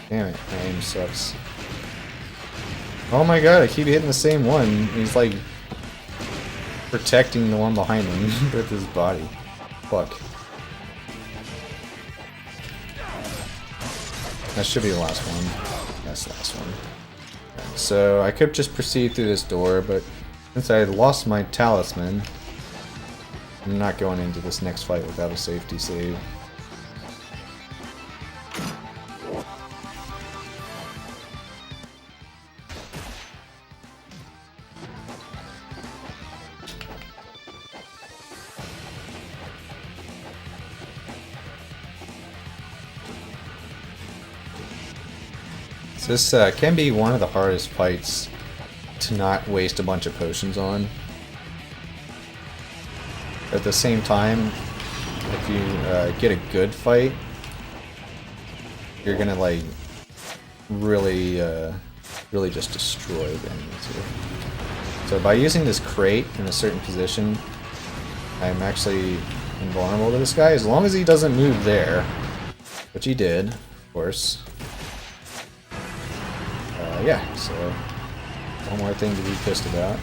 Damn it, my aim sucks. Oh my god, I keep hitting the same one. He's like protecting the one behind him with his body. Fuck. That should be the last one. That's the last one. So I could just proceed through this door, but since I lost my talisman, I'm not going into this next fight without a safety save. So this can be one of the hardest fights to not waste a bunch of potions on. At the same time, if you get a good fight, you're gonna like really just destroy the enemies here. So by using this crate in a certain position, I'm actually invulnerable to this guy as long as he doesn't move there, which he did, of course. Yeah, so one more thing to be pissed about.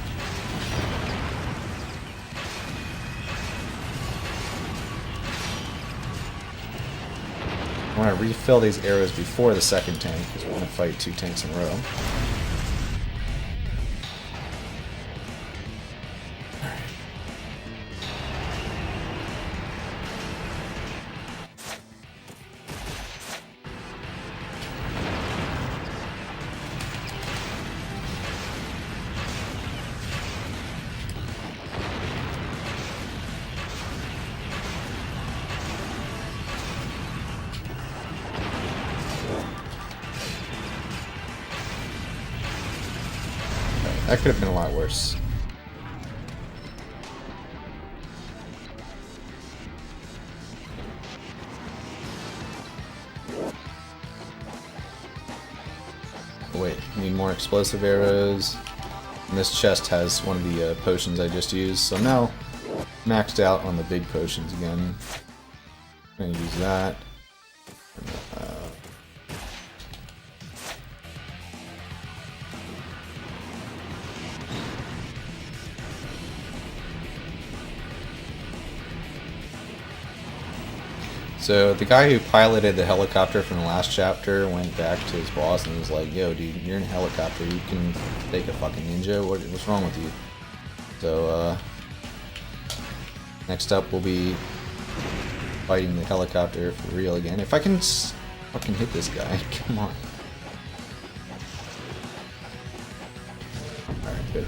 I want to refill these arrows before the second tank, because we're going to fight 2 tanks in a row. That could have been a lot worse. Wait, need more explosive arrows. And this chest has one of the potions I just used, so I'm now maxed out on the big potions again. I'm gonna use that. So the guy who piloted the helicopter from the last chapter went back to his boss and was like, "Yo, dude, you're in a helicopter. You can take a fucking ninja. What's wrong with you?" So next up we'll be fighting the helicopter for real again. If I can fucking hit this guy, come on. All right, good.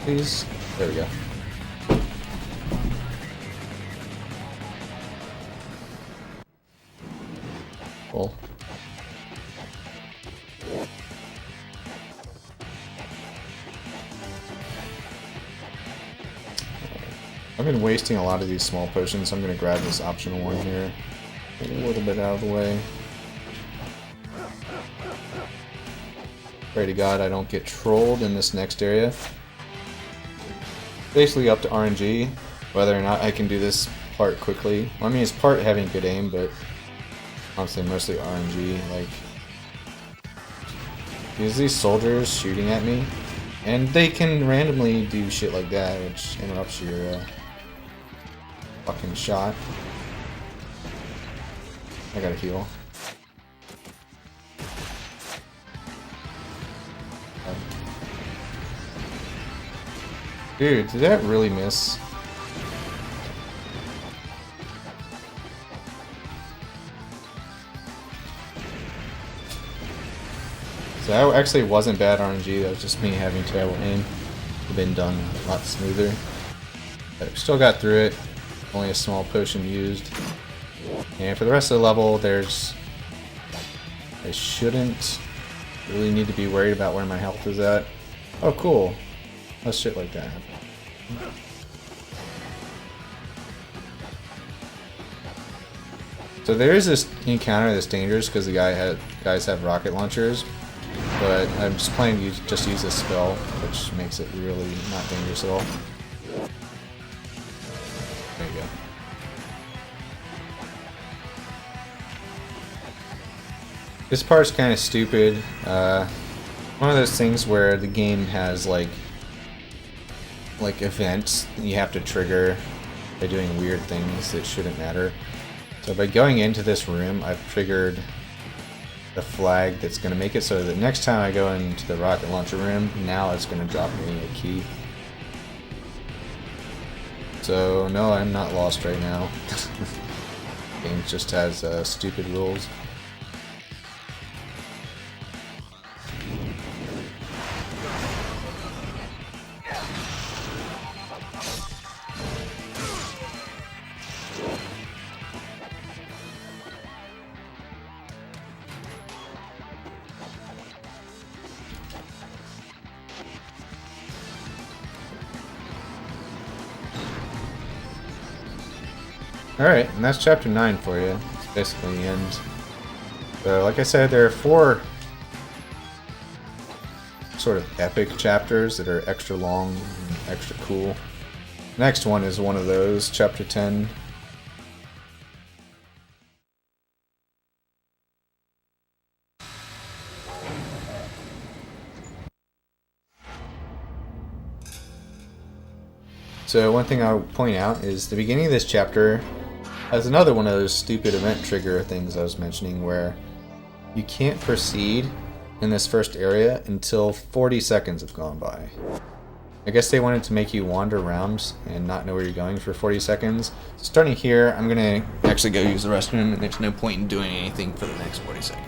Please. There we go. Cool. I've been wasting a lot of these small potions, so I'm going to grab this optional one here. Get a little bit out of the way. Pray to God I don't get trolled in this next area. Basically up to RNG, whether or not I can do this part quickly. I mean, it's part having good aim, but honestly mostly RNG. Like, there's these soldiers shooting at me, and they can randomly do shit like that, which interrupts your fucking shot. I gotta heal. Dude, did that really miss? So that actually wasn't bad RNG, that was just me having terrible aim. Could have been done a lot smoother. But we still got through it. Only a small potion used. And for the rest of the level, I shouldn't really need to be worried about where my health is at. Oh, cool. Let's shit like that. So there is this encounter that's dangerous because the guys have rocket launchers, but I'm just planning to just use this spell, which makes it really not dangerous at all. There you go. This part's kind of stupid. One of those things where the game has like events you have to trigger by doing weird things that shouldn't matter. So by going into this room, I've triggered the flag that's going to make it so that next time I go into the rocket launcher room, now it's going to drop me a key. So no, I'm not lost right now. The game just has stupid rules. Alright, and that's chapter 9 for you. It's basically the end. So, like I said, there are 4 sort of epic chapters that are extra long and extra cool. Next one is one of those, chapter 10. So one thing I'll point out is the beginning of this chapter has another one of those stupid event trigger things I was mentioning where you can't proceed in this first area until 40 seconds have gone by. I guess they wanted to make you wander around and not know where you're going for 40 seconds. So starting here, I'm going to actually go use the restroom, and there's no point in doing anything for the next 40 seconds.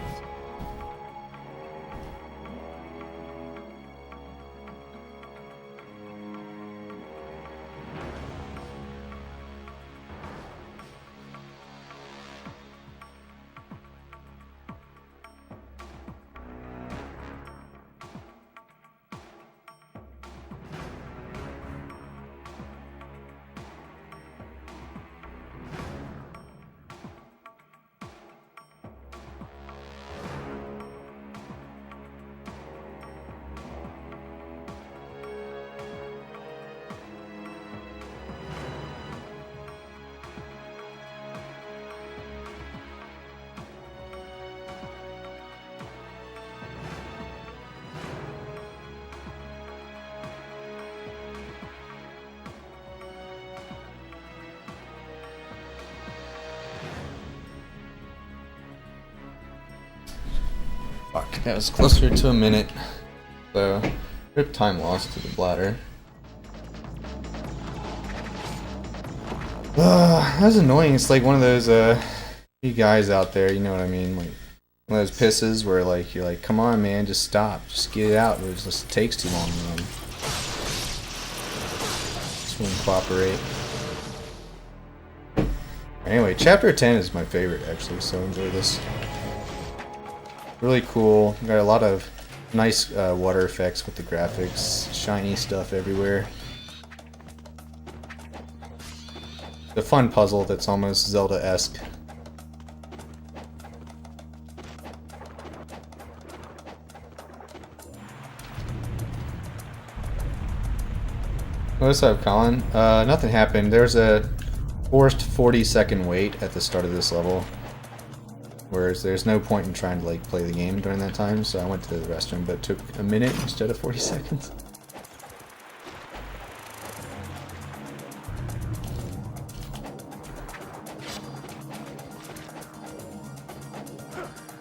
Fuck, that was closer to a minute. So, rip time loss to the bladder. That's annoying. It's like one of those you guys out there, you know what I mean? Like one of those pisses where like you're like, come on man, just stop. Just get it out. It just takes too long, man. Just won't cooperate. Anyway, chapter 10 is my favorite actually, so enjoy this. Really cool. Got a lot of nice water effects with the graphics, shiny stuff everywhere. The fun puzzle that's almost Zelda-esque. What's up, Colin? Nothing happened. There's a forced 40-second wait at the start of this level. Whereas there's no point in trying to like play the game during that time, so I went to the restroom, but it took a minute instead of 40 seconds.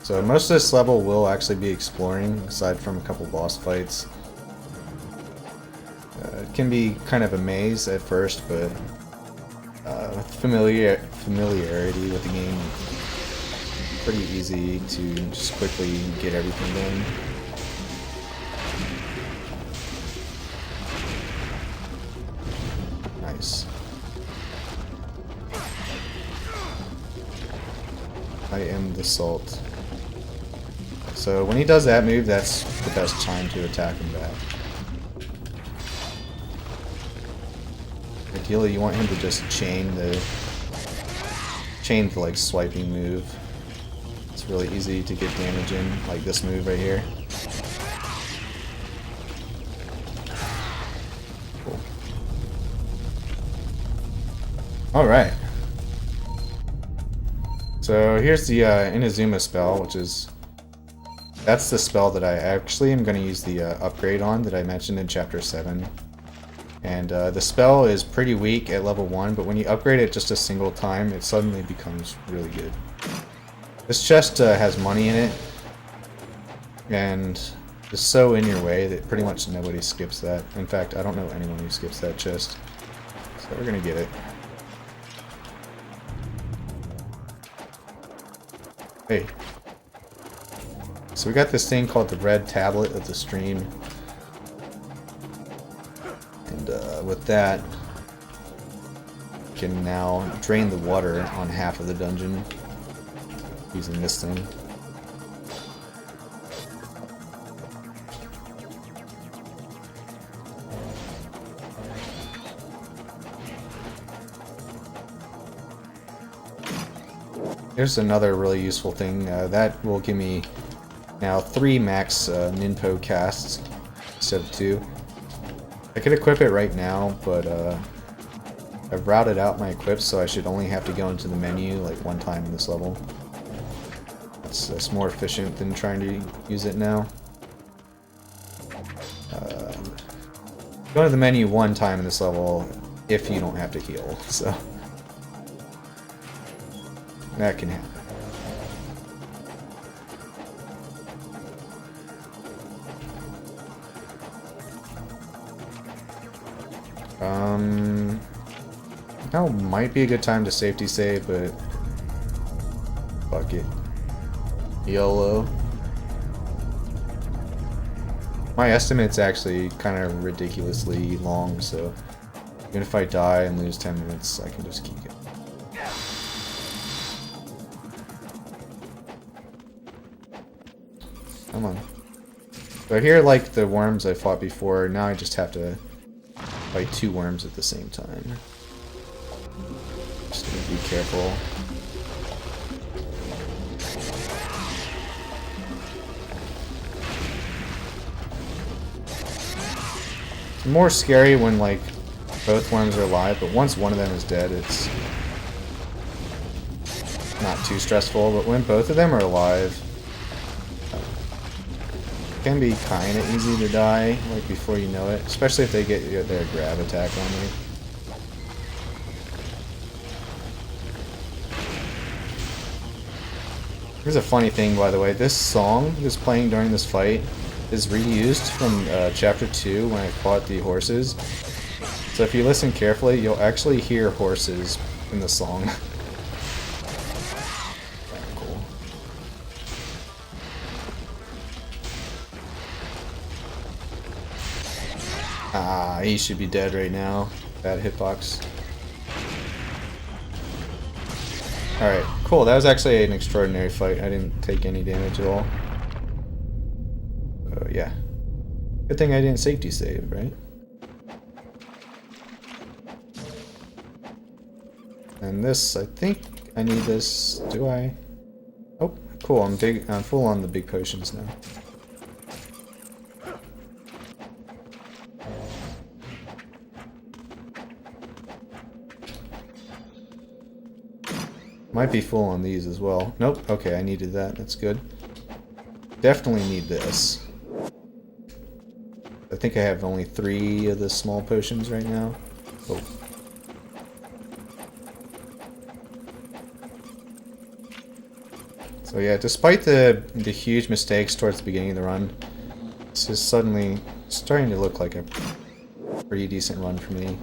So most of this level will actually be exploring, aside from a couple boss fights. It can be kind of a maze at first, but with familiarity with the game, pretty easy to just quickly get everything done. Nice. I am the salt. So when he does that move, that's the best time to attack him back. Ideally, you want him to just chain change the like swiping move. It's really easy to get damage in, like this move right here. Cool. Alright. So here's the Inazuma spell, which is... That's the spell that I actually am going to use the upgrade on that I mentioned in Chapter 7. And the spell is pretty weak at level 1, but when you upgrade it just a single time, it suddenly becomes really good. This chest has money in it, and it's so in your way that pretty much nobody skips that. In fact, I don't know anyone who skips that chest. So we're going to get it. Hey. So we got this thing called the Red Tablet of the Stream. And with that, we can now drain the water on half of the dungeon using this thing. Here's another really useful thing. That will give me now 3 max Ninpo casts instead of 2. I could equip it right now, but I've routed out my equips, so I should only have to go into the menu like 1 time in this level. That's more efficient than trying to use it now. Go to the menu 1 time in this level if you don't have to heal, so that can happen. Now might be a good time to safety save, but fuck it. YOLO. My estimate's actually kind of ridiculously long, so even if I die and lose 10 minutes, I can just keep it. Come on. So I hear like the worms I fought before, now I just have to fight 2 worms at the same time. Just to be careful. It's more scary when like both worms are alive, but once one of them is dead, it's not too stressful. But when both of them are alive, it can be kind of easy to die, like before you know it, especially if they get their grab attack on you. Here's a funny thing, by the way. This song that's playing during this fight is reused from Chapter 2 when I fought the horses. So if you listen carefully, you'll actually hear horses in the song. Cool. Ah, he should be dead right now. Bad hitbox. Alright, cool. That was actually an extraordinary fight. I didn't take any damage at all. So, yeah. Good thing I didn't safety save, right? And this, I think I need this. Do I? Oh, cool. I'm full on the big potions now. Might be full on these as well. Nope. Okay, I needed that. That's good. Definitely need this. I think I have only 3 of the small potions right now. Oh. So yeah, despite the huge mistakes towards the beginning of the run, this is suddenly starting to look like a pretty decent run for me.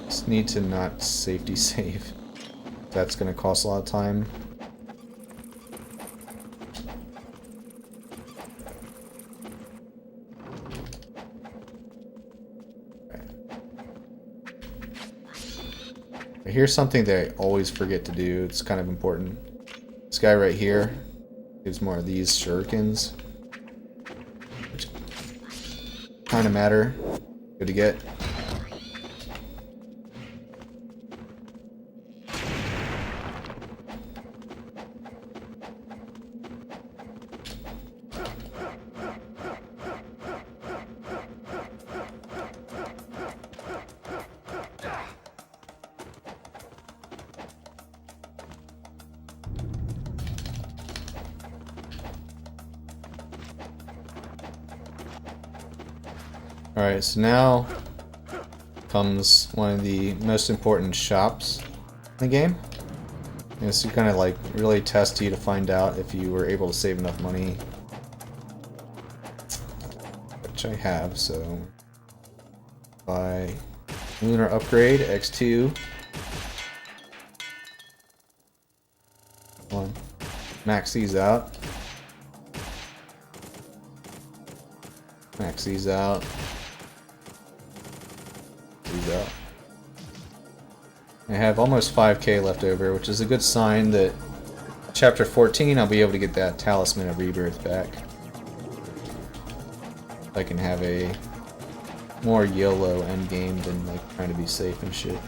Just need to not safety save. That's going to cost a lot of time. Here's something that I always forget to do. It's kind of important. This guy right here gives more of these shurikens, which kind of matter. Good to get. Alright, so now comes one of the most important shops in the game. And this is gonna like really test you to find out if you were able to save enough money. Which I have, so buy Lunar Upgrade X2. Come on. Max these out. Max these out. These out. I have almost 5k left over, which is a good sign that chapter 14 I'll be able to get that Talisman of Rebirth back. I can have a more YOLO endgame than like trying to be safe and shit.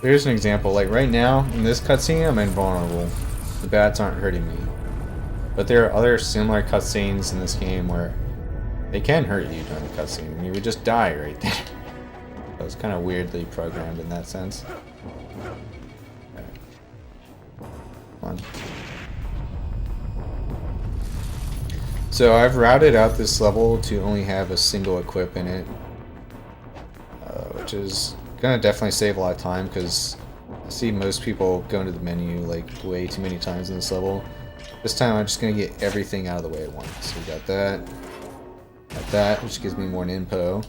Here's an example, like right now, in this cutscene, I'm invulnerable. The bats aren't hurting me. But there are other similar cutscenes in this game where they can hurt you during the cutscene, and you would just die right there. So it's kind of weirdly programmed in that sense. Okay. Come on. So I've routed out this level to only have a single equip in it, which is gonna definitely save a lot of time because I see most people go into the menu like way too many times in this level. This time I'm just gonna get everything out of the way at once. So we got that, which gives me more info.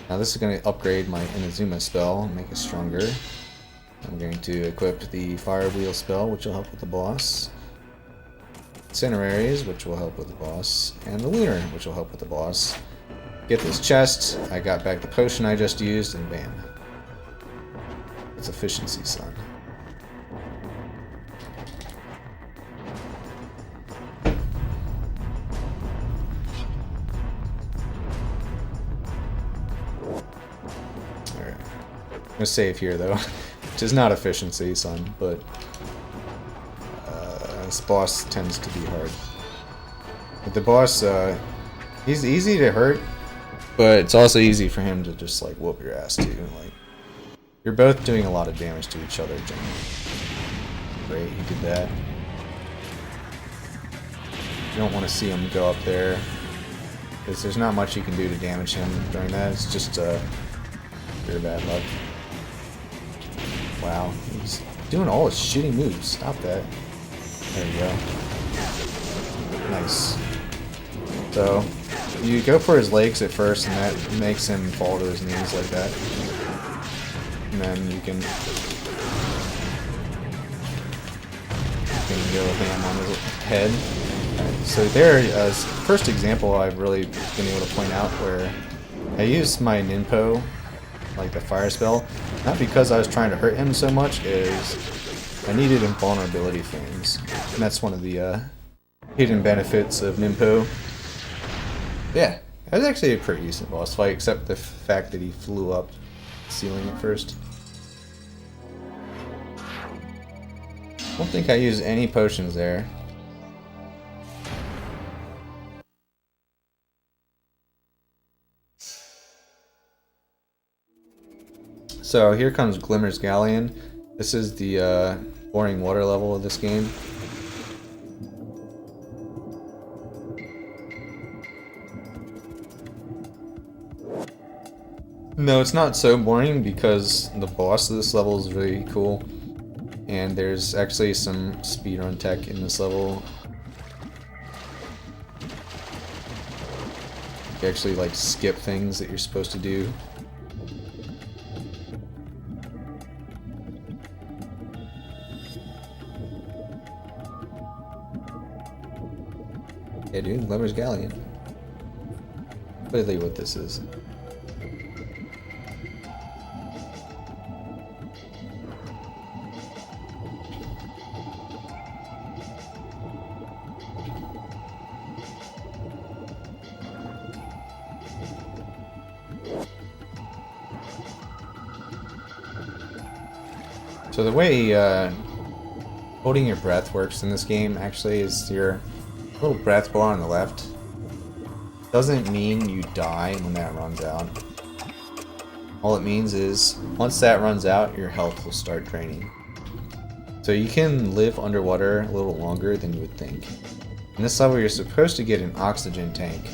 Now this is gonna upgrade my Inazuma spell and make it stronger. I'm going to equip the Fire Wheel spell, which will help with the boss. Incendiaries, which will help with the boss, and the Lunar, which will help with the boss. Get this chest, I got back the potion I just used, and bam. It's efficiency, son. Alright. I'm gonna save here though, which is not efficiency, son, but this boss tends to be hard. But the boss, he's easy to hurt, but it's also easy for him to just like whoop your ass too. Like, you're both doing a lot of damage to each other generally. Great, he did that. You don't want to see him go up there, because there's not much you can do to damage him during that. It's just pure bad luck. Wow, he's doing all his shitty moves. Stop that. There you go. Nice. So, you go for his legs at first, and that makes him fall to his knees like that. And then you can go ham on his head. Right, so there is first example I've really been able to point out where I used my Ninpo, like the fire spell, not because I was trying to hurt him so much as I needed invulnerability frames. And that's one of the hidden benefits of Ninpo. Yeah, that was actually a pretty decent boss fight, except the fact that he flew up the ceiling at first. I don't think I used any potions there. So here comes Glimmer's Galleon. This is the boring water level of this game. No, it's not so boring because the boss of this level is really cool. And there's actually some speedrun tech in this level. You actually like skip things that you're supposed to do. Yeah, dude, Glimmer's Galleon. Literally what this is. So the way holding your breath works in this game actually is your little breath bar on the left doesn't mean you die when that runs out. All it means is once that runs out, your health will start draining. So you can live underwater a little longer than you would think. In this level, you're supposed to get an oxygen tank,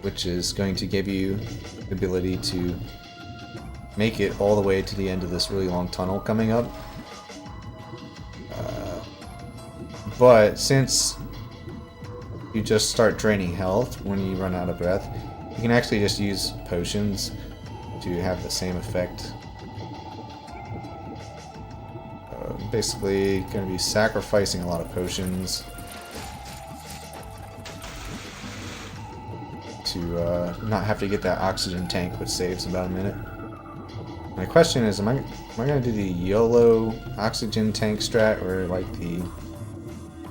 which is going to give you the ability to make it all the way to the end of this really long tunnel coming up. But since you just start draining health when you run out of breath, you can actually just use potions to have the same effect. Basically going to be sacrificing a lot of potions to not have to get that oxygen tank, which saves about a minute. My question is, am I going to do the YOLO oxygen tank strat or like the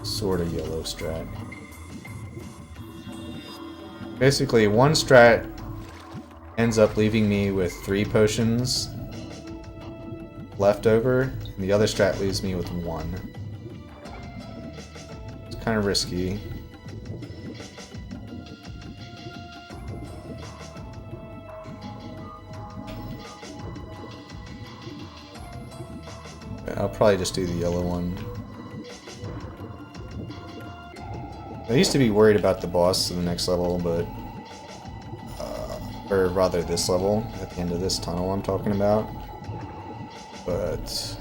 sort of YOLO strat? Basically, one strat ends up leaving me with 3 potions left over, and the other strat leaves me with 1. It's kind of risky. I'll probably just do the yellow one. I used to be worried about the boss in the next level, but or rather this level, at the end of this tunnel I'm talking about. But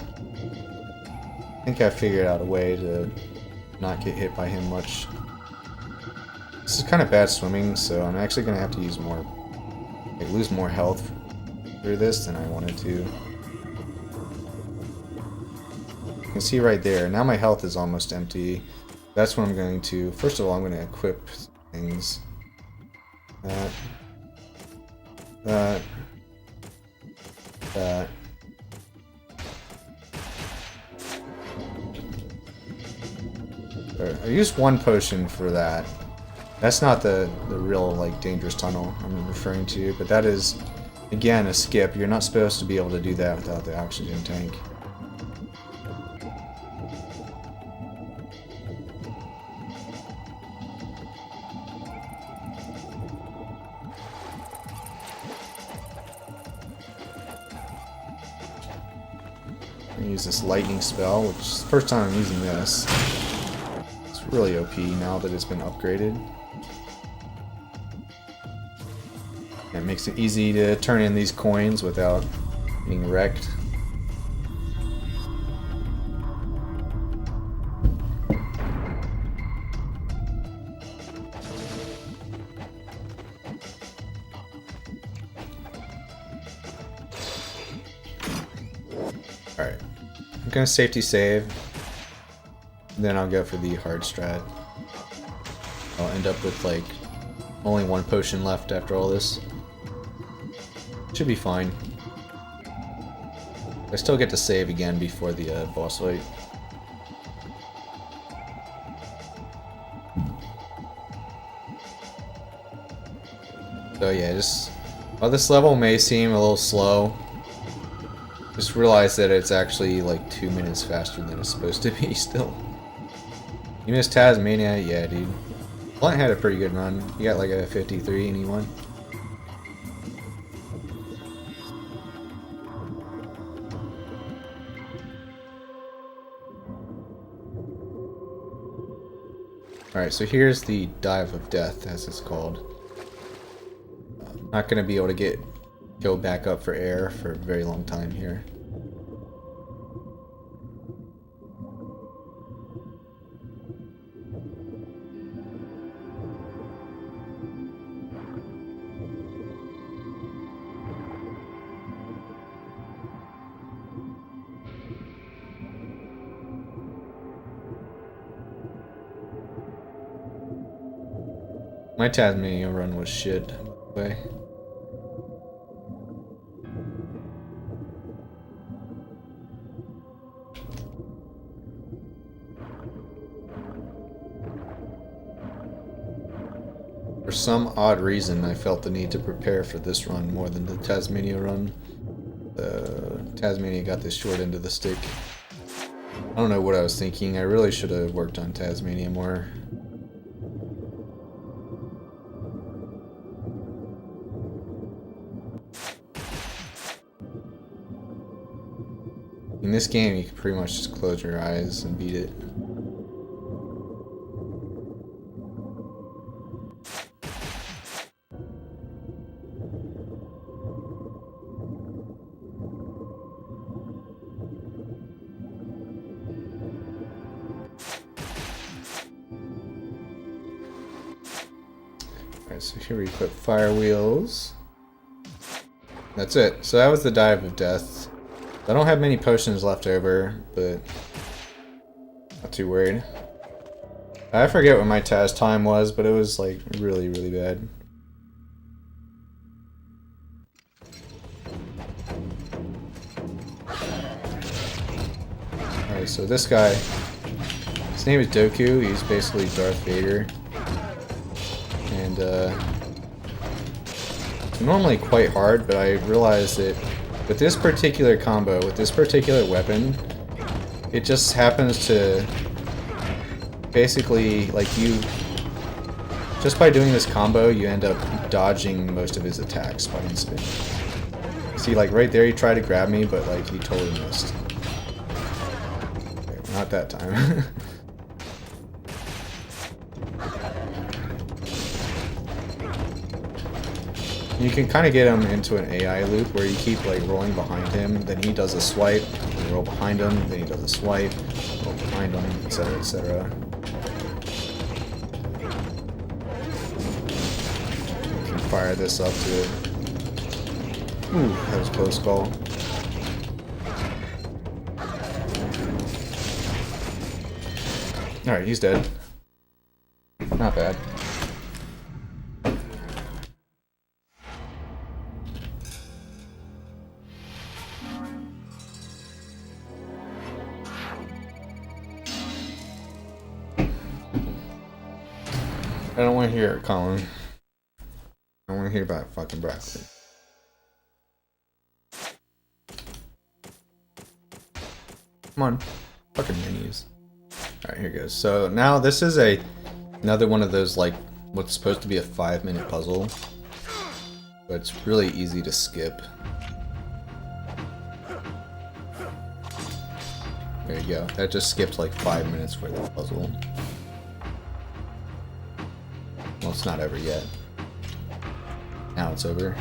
I think I figured out a way to not get hit by him much. This is kind of bad swimming, so I'm actually going to have to use more, like, lose more health through this than I wanted to. You can see right there, now my health is almost empty. That's what I'm going to, first of all, I'm going to equip things. That. I used 1 potion for that. That's not the real, like, dangerous tunnel I'm referring to, but that is, again, a skip. You're not supposed to be able to do that without the oxygen tank. Use this lightning spell, which is the first time I'm using this. It's really OP now that it's been upgraded. It makes it easy to turn in these coins without being wrecked. Alright. I'm gonna safety save, then I'll go for the hard strat. I'll end up with like only 1 potion left after all this. Should be fine. I still get to save again before the boss fight. So yeah, just while this level may seem a little slow, just realize that it's actually like 2 minutes faster than it's supposed to be still. You missed Tasmania? Yeah, dude. Blunt had a pretty good run. He got like a 53 and he won. Alright, so here's the Dive of Death, as it's called. I'm not going to be able to go back up for air for a very long time here. My Tasmania run was shit, by the way. For some odd reason, I felt the need to prepare for this run more than the Tasmania run. Tasmania got the short end of the stick. I don't know what I was thinking. I really should have worked on Tasmania more. In this game, you can pretty much just close your eyes and beat it. Alright, so here we put fire wheels. That's it. So that was the dive of death. I don't have many potions left over, but not too worried. I forget what my Taz time was, but it was like really, really bad. Alright, so this guy, his name is Doku. He's basically Darth Vader. And it's normally quite hard, but I realized that with this particular combo, with this particular weapon, it just happens to basically, like, you just by doing this combo, you end up dodging most of his attacks by instant. See, like right there, he tried to grab me, but like he totally missed. Okay, not that time. You can kind of get him into an AI loop where you keep like rolling behind him, then he does a swipe, you roll behind him, then he does a swipe, roll behind him, etc., etc. You can fire this up to it. Ooh, that was a close call. Alright, he's dead. Not bad. I don't want to hear it, Colin. I want to hear about fucking broccoli. Come on. Fucking menus. Alright, here goes. So now this is another one of those, like, what's supposed to be a 5-minute puzzle. But it's really easy to skip. There you go. That just skipped like 5 minutes worth of puzzle. Well, it's not over yet. Now it's over.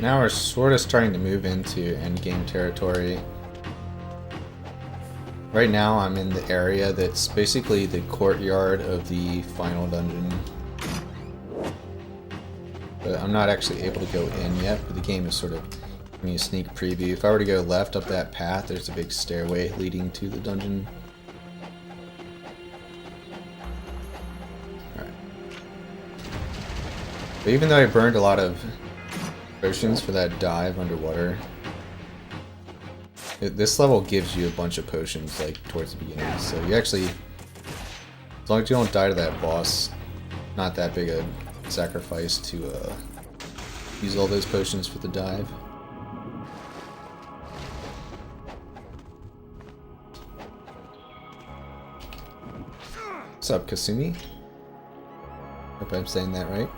Now we're sort of starting to move into endgame territory. Right now I'm in the area that's basically the courtyard of the final dungeon. But I'm not actually able to go in yet, but the game is sort of giving me a sneak preview. If I were to go left up that path, there's a big stairway leading to the dungeon. Alright. But even though I burned a lot of potions for that dive underwater, this level gives you a bunch of potions, like, towards the beginning, so you actually, as long as you don't die to that boss, not that big a sacrifice to use all those potions for the dive. What's up, Kasumi? Hope I'm saying that right.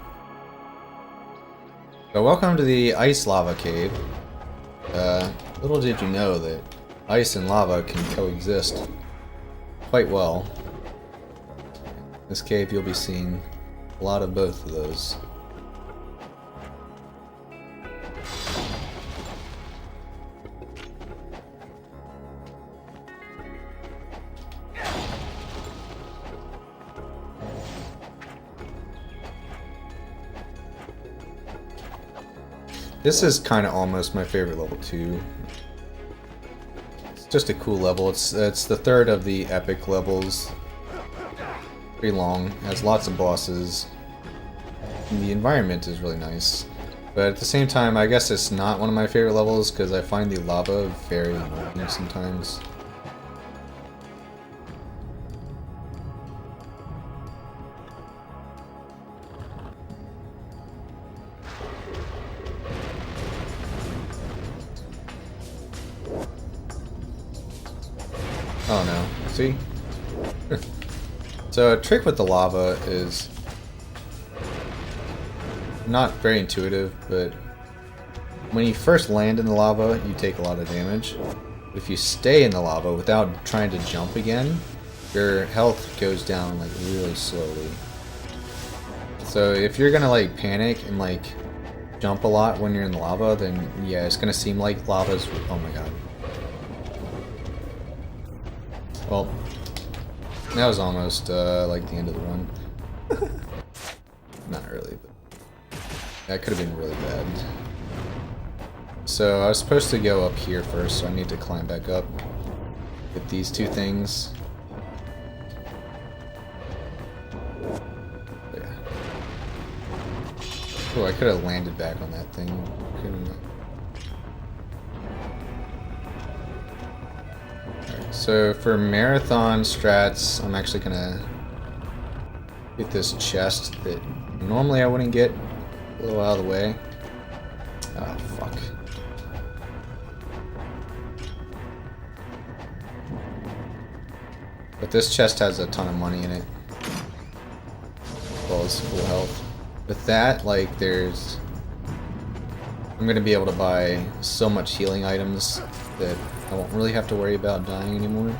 So welcome to the Ice Lava Cave. Little did you know that ice and lava can coexist quite well. In this cave you'll be seeing a lot of both of those. This is kind of almost my favorite level too. It's just a cool level. It's the third of the epic levels. Pretty long. Has lots of bosses. And the environment is really nice. But at the same time, I guess it's not one of my favorite levels because I find the lava very annoying sometimes. Oh no, see? So a trick with the lava is not very intuitive, but when you first land in the lava, you take a lot of damage. But if you stay in the lava without trying to jump again, your health goes down like really slowly. So if you're gonna like panic and like jump a lot when you're in the lava, then yeah, it's gonna seem like lava's. Oh my god. Well, that was almost like the end of the run. Not really, but that could have been really bad. So I was supposed to go up here first, so I need to climb back up with these two things. Yeah. Oh, I could have landed back on that thing. Couldn't I? So for marathon strats, I'm actually gonna get this chest that normally I wouldn't get, a little out of the way. Oh, fuck. But this chest has a ton of money in it, as well as full health. With that, like, I'm gonna be able to buy so much healing items that I won't really have to worry about dying anymore.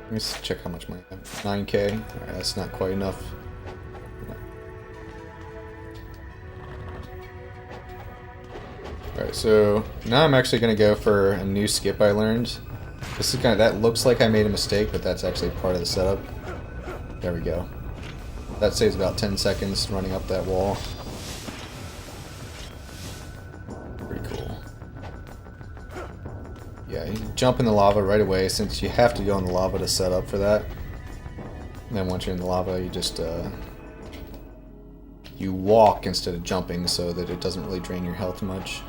Let me check how much money I have. 9K. Alright, that's not quite enough. Alright, so now I'm actually going to go for a new skip I learned. This is kind of, that looks like I made a mistake, but that's actually part of the setup. There we go. That saves about 10 seconds running up that wall. Pretty cool. Yeah, you jump in the lava right away since you have to go in the lava to set up for that. And then once you're in the lava, you just you walk instead of jumping so that it doesn't really drain your health much.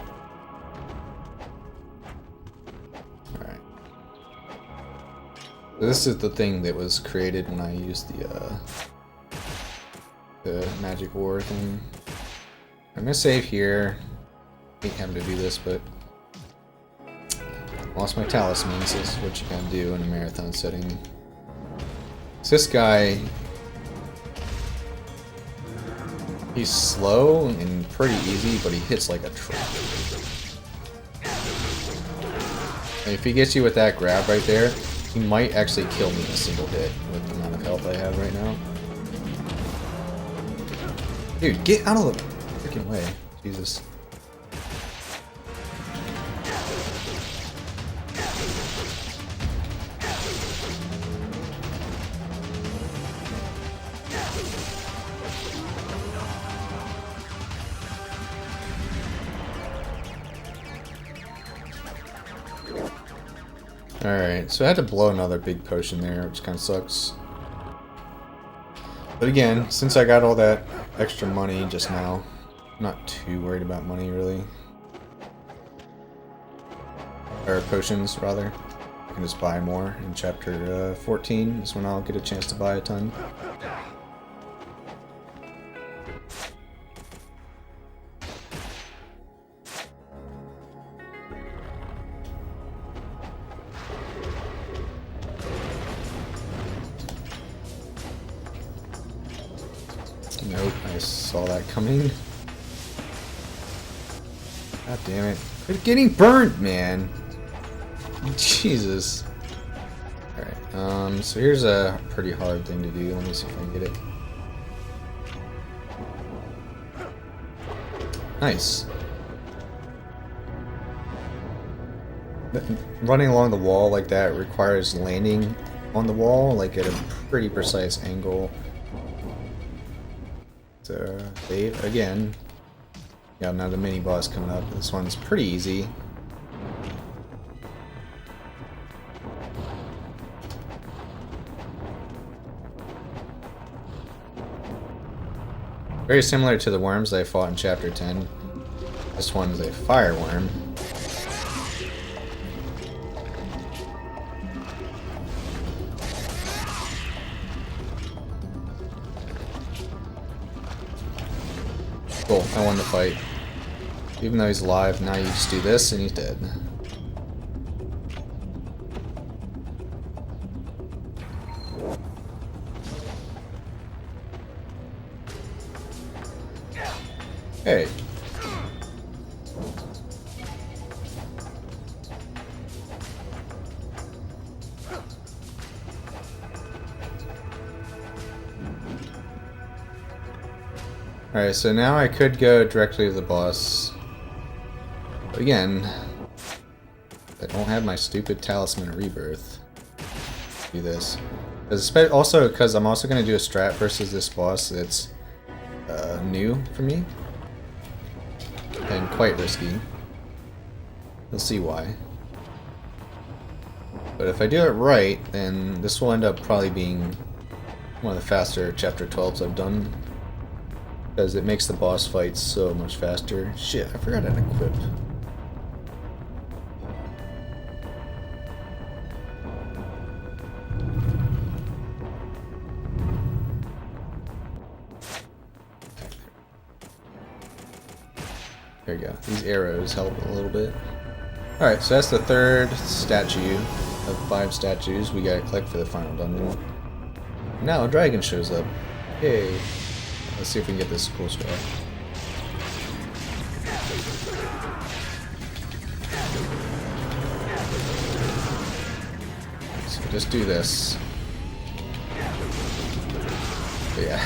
Alright. So this is the thing that was created when I used the magic war thing. I'm gonna save here. I hate having to do this, but lost my talisman, so this is what you gotta do in a marathon setting. So this guy, he's slow and pretty easy, but he hits like a truck. And if he gets you with that grab right there, he might actually kill me in a single hit with the amount of health I have right now. Dude, get out of the freaking way. Jesus. Alright, so I had to blow another big potion there, which kind of sucks. But again, since I got all that extra money just now, I'm not too worried about money, really. Or potions, rather. I can just buy more in chapter 14 is when I'll get a chance to buy a ton. Nope, I saw that coming. God damn it. Quit getting burnt, man. Jesus. Alright, so here's a pretty hard thing to do. Let me see if I can get it. Nice. Running along the wall like that requires landing on the wall, like at a pretty precise angle. So, Dave, again. Got another mini boss coming up. This one's pretty easy. Very similar to the worms I fought in Chapter 10. This one's a fire worm. Cool, I won the fight. Even though he's alive, now you just do this and he's dead. Hey. Alright, so now I could go directly to the boss. But again, I don't have my stupid Talisman of Rebirth. Do this. Also, because I'm also going to do a strat versus this boss that's new for me. And quite risky. You'll see why. But if I do it right, then this will end up probably being one of the faster Chapter 12s I've done. Because it makes the boss fights so much faster. Shit, I forgot how to equip. There you go. These arrows help a little bit. Alright, so that's the third statue of 5 statues we gotta collect for the final dungeon. Now a dragon shows up. Hey. Let's see if we can get this cool stuff. So just do this. But yeah.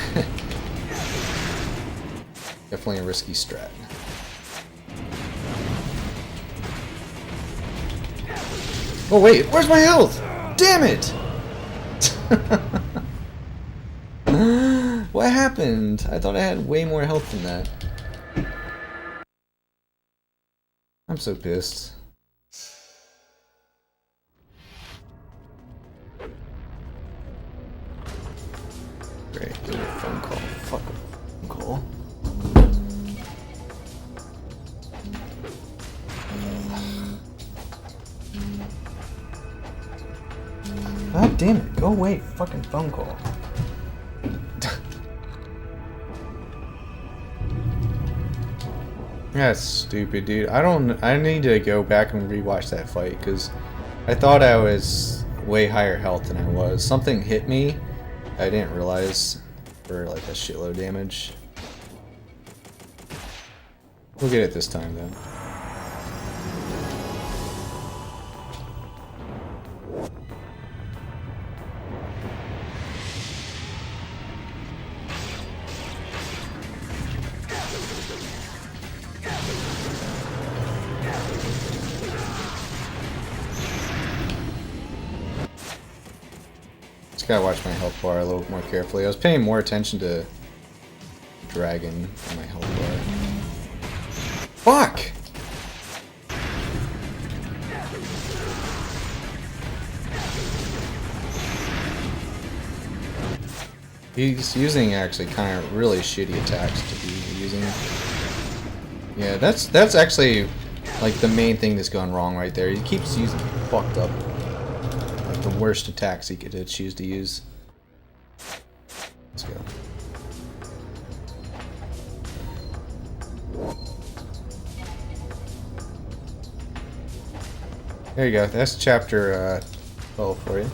Definitely a risky strat. Oh wait, where's my health? Damn it! What happened? I thought I had way more health than that. I'm so pissed. Great, do a phone call. Fuck a phone call. God damn it, go away, fucking phone call. That's stupid, dude. I need to go back and rewatch that fight, because I thought I was way higher health than I was. Something hit me I didn't realize for like a shitload of damage. We'll get it this time, though. Gotta watch my health bar a little more carefully. I was paying more attention to Dragon than my health bar. Fuck! He's using actually kind of really shitty attacks to be using. Yeah, that's actually like the main thing that's going wrong right there. He keeps using fucked up. The worst attacks he could choose to use. Let's go. There you go. That's chapter 12 for you.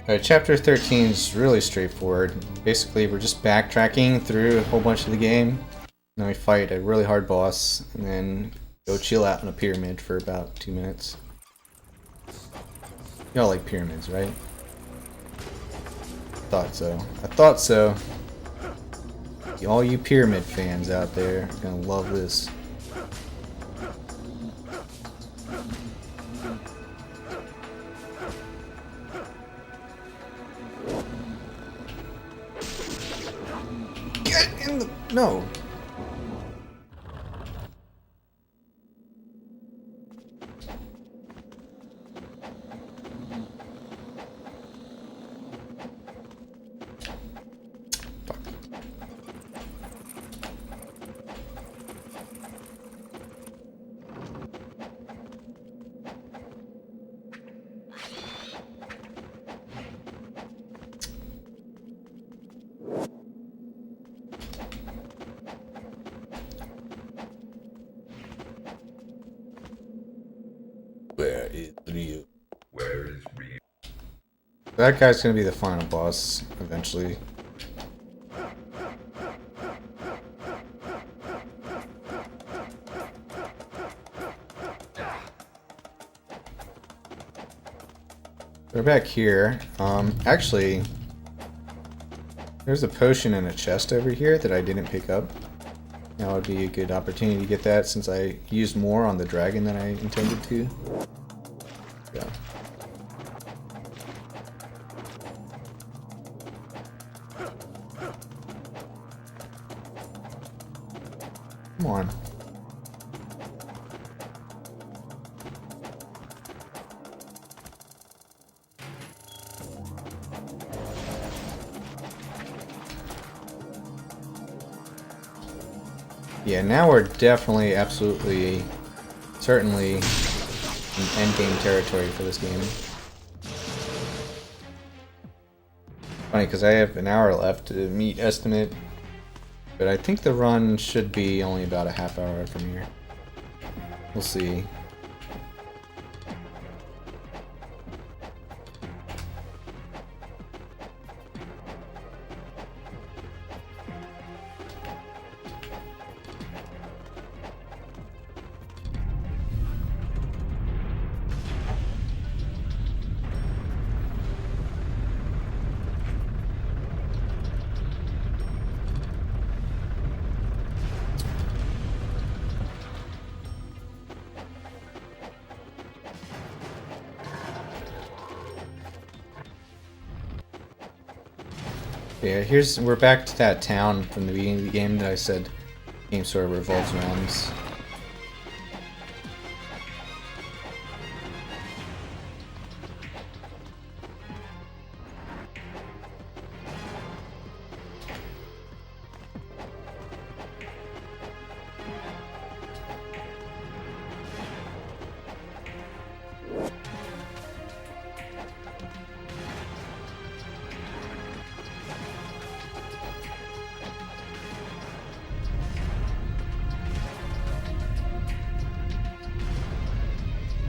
Alright, chapter 13 is really straightforward. Basically, we're just backtracking through a whole bunch of the game. Then we fight a really hard boss, and then go chill out in a pyramid for about 2 minutes. Y'all like pyramids, right? Thought so. I thought so. All you pyramid fans out there are gonna love this. in the... No. Fuck. Where is Ryu? Where is Ryu? That guy's gonna be the final boss eventually. We're back here. Actually, there's a potion in a chest over here that I didn't pick up. Now would be a good opportunity to get that since I used more on the dragon than I intended to. Yeah. Come on. Yeah, now we're definitely, absolutely, certainly in endgame territory for this game. Funny, because I have an hour left to meet estimate, but I think the run should be only about a half hour from here. We'll see. Yeah, we're back to that town from the beginning of the game that I said the game sort of revolves around.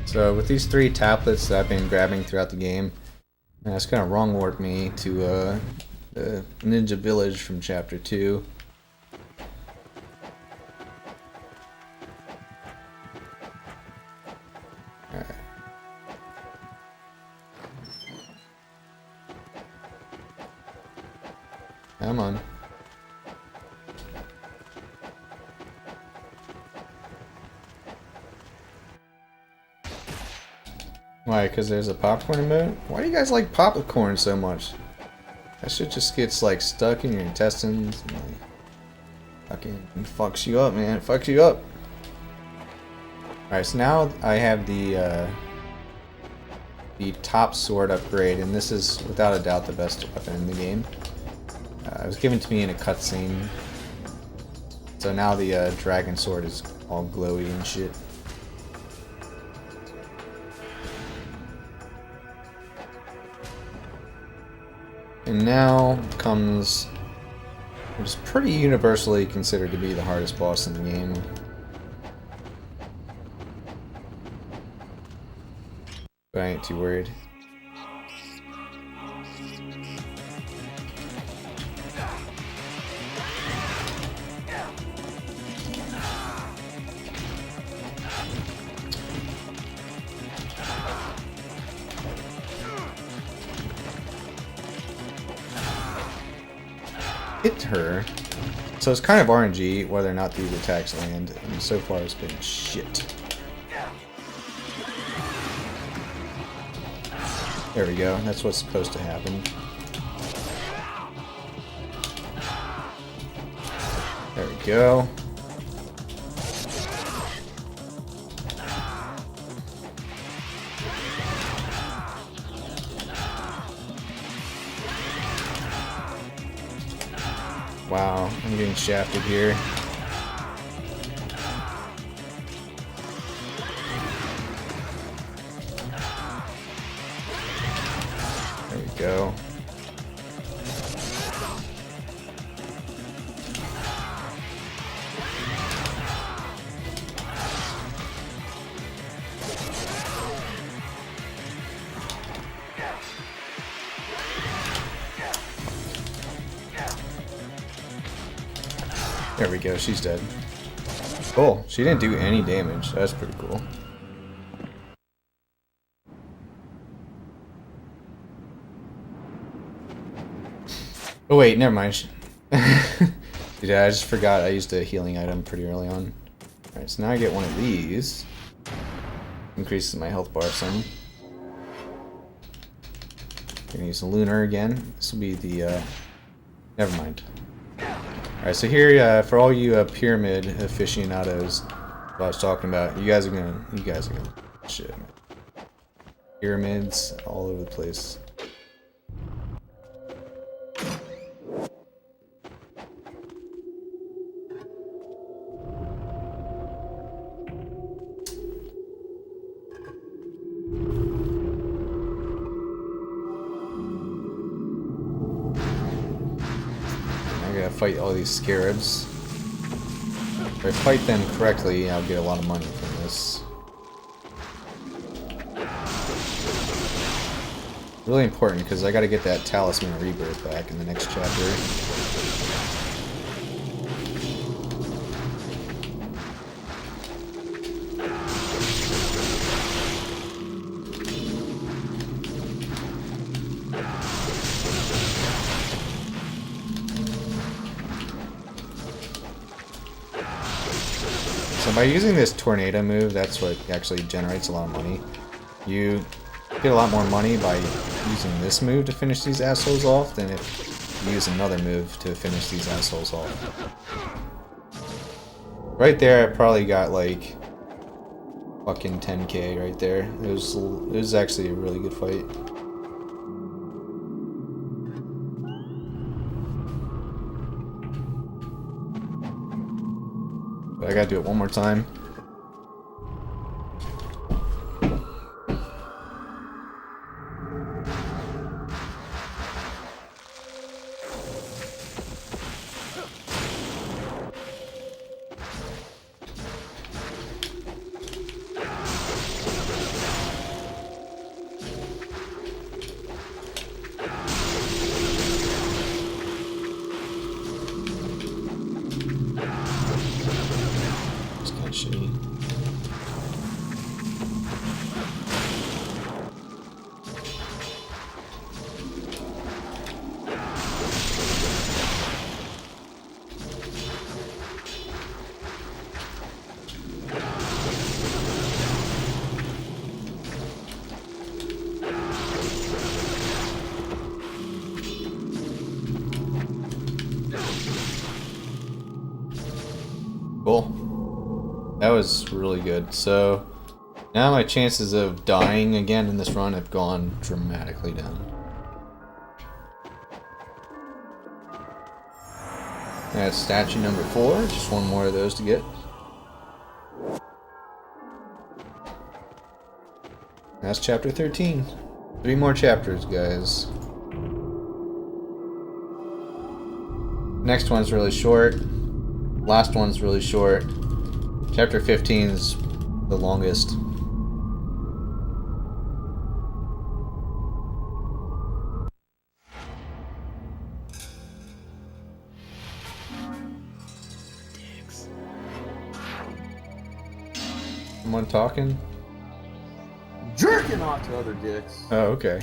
So with these 3 tablets that I've been grabbing throughout the game, it's kind of wrong warped me to the Ninja Village from Chapter 2. Alright. Come on. Why? Because there's a popcorn mode? Why do you guys like popcorn so much? That shit just gets like stuck in your intestines and like fucking fucks you up, man. It fucks you up. Alright, so now I have the top sword upgrade, and this is without a doubt the best weapon in the game. It was given to me in a cutscene. So now the dragon sword is all glowy and shit. And now comes what is pretty universally considered to be the hardest boss in the game. But I ain't too worried. Hit her. So it's kind of RNG whether or not these attacks land, and so far it's been shit. There we go, that's what's supposed to happen. There we go. Wow, I'm getting shafted here. There we go. There we go, she's dead. Cool, she didn't do any damage. That's pretty cool. Oh wait, never mind. Dude, I just forgot I used a healing item pretty early on. Alright, so now I get one of these. Increases my health bar some. Gonna use a lunar again. This will be the never mind. Alright, so here for all you pyramid aficionados what I was talking about, you guys are gonna shit, man. Pyramids all over the place. Fight all these scarabs. If I fight them correctly, I'll get a lot of money from this. Really important because I gotta get that Talisman of Rebirth back in the next chapter. So by using this tornado move, that's what actually generates a lot of money. You get a lot more money by using this move to finish these assholes off than if you use another move to finish these assholes off. Right there, I probably got like fucking 10k right there. It was actually a really good fight. But I gotta do it one more time. Cool. That was really good. So now my chances of dying again in this run have gone dramatically down. That's statue number 4. Just one more of those to get. That's chapter 13. 3 more chapters, guys. Next one's really short. Last one's really short. Chapter 15 is the longest. Someone talking? Jerking off to other dicks. Oh, okay.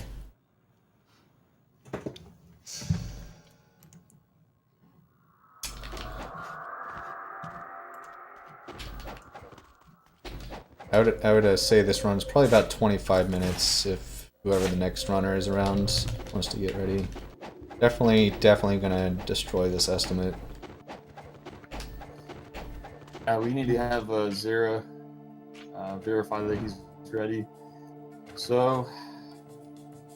I would say this run's probably about 25 minutes if whoever the next runner is around wants to get ready. Definitely gonna destroy this estimate. We need to have Zera verify that he's ready. So,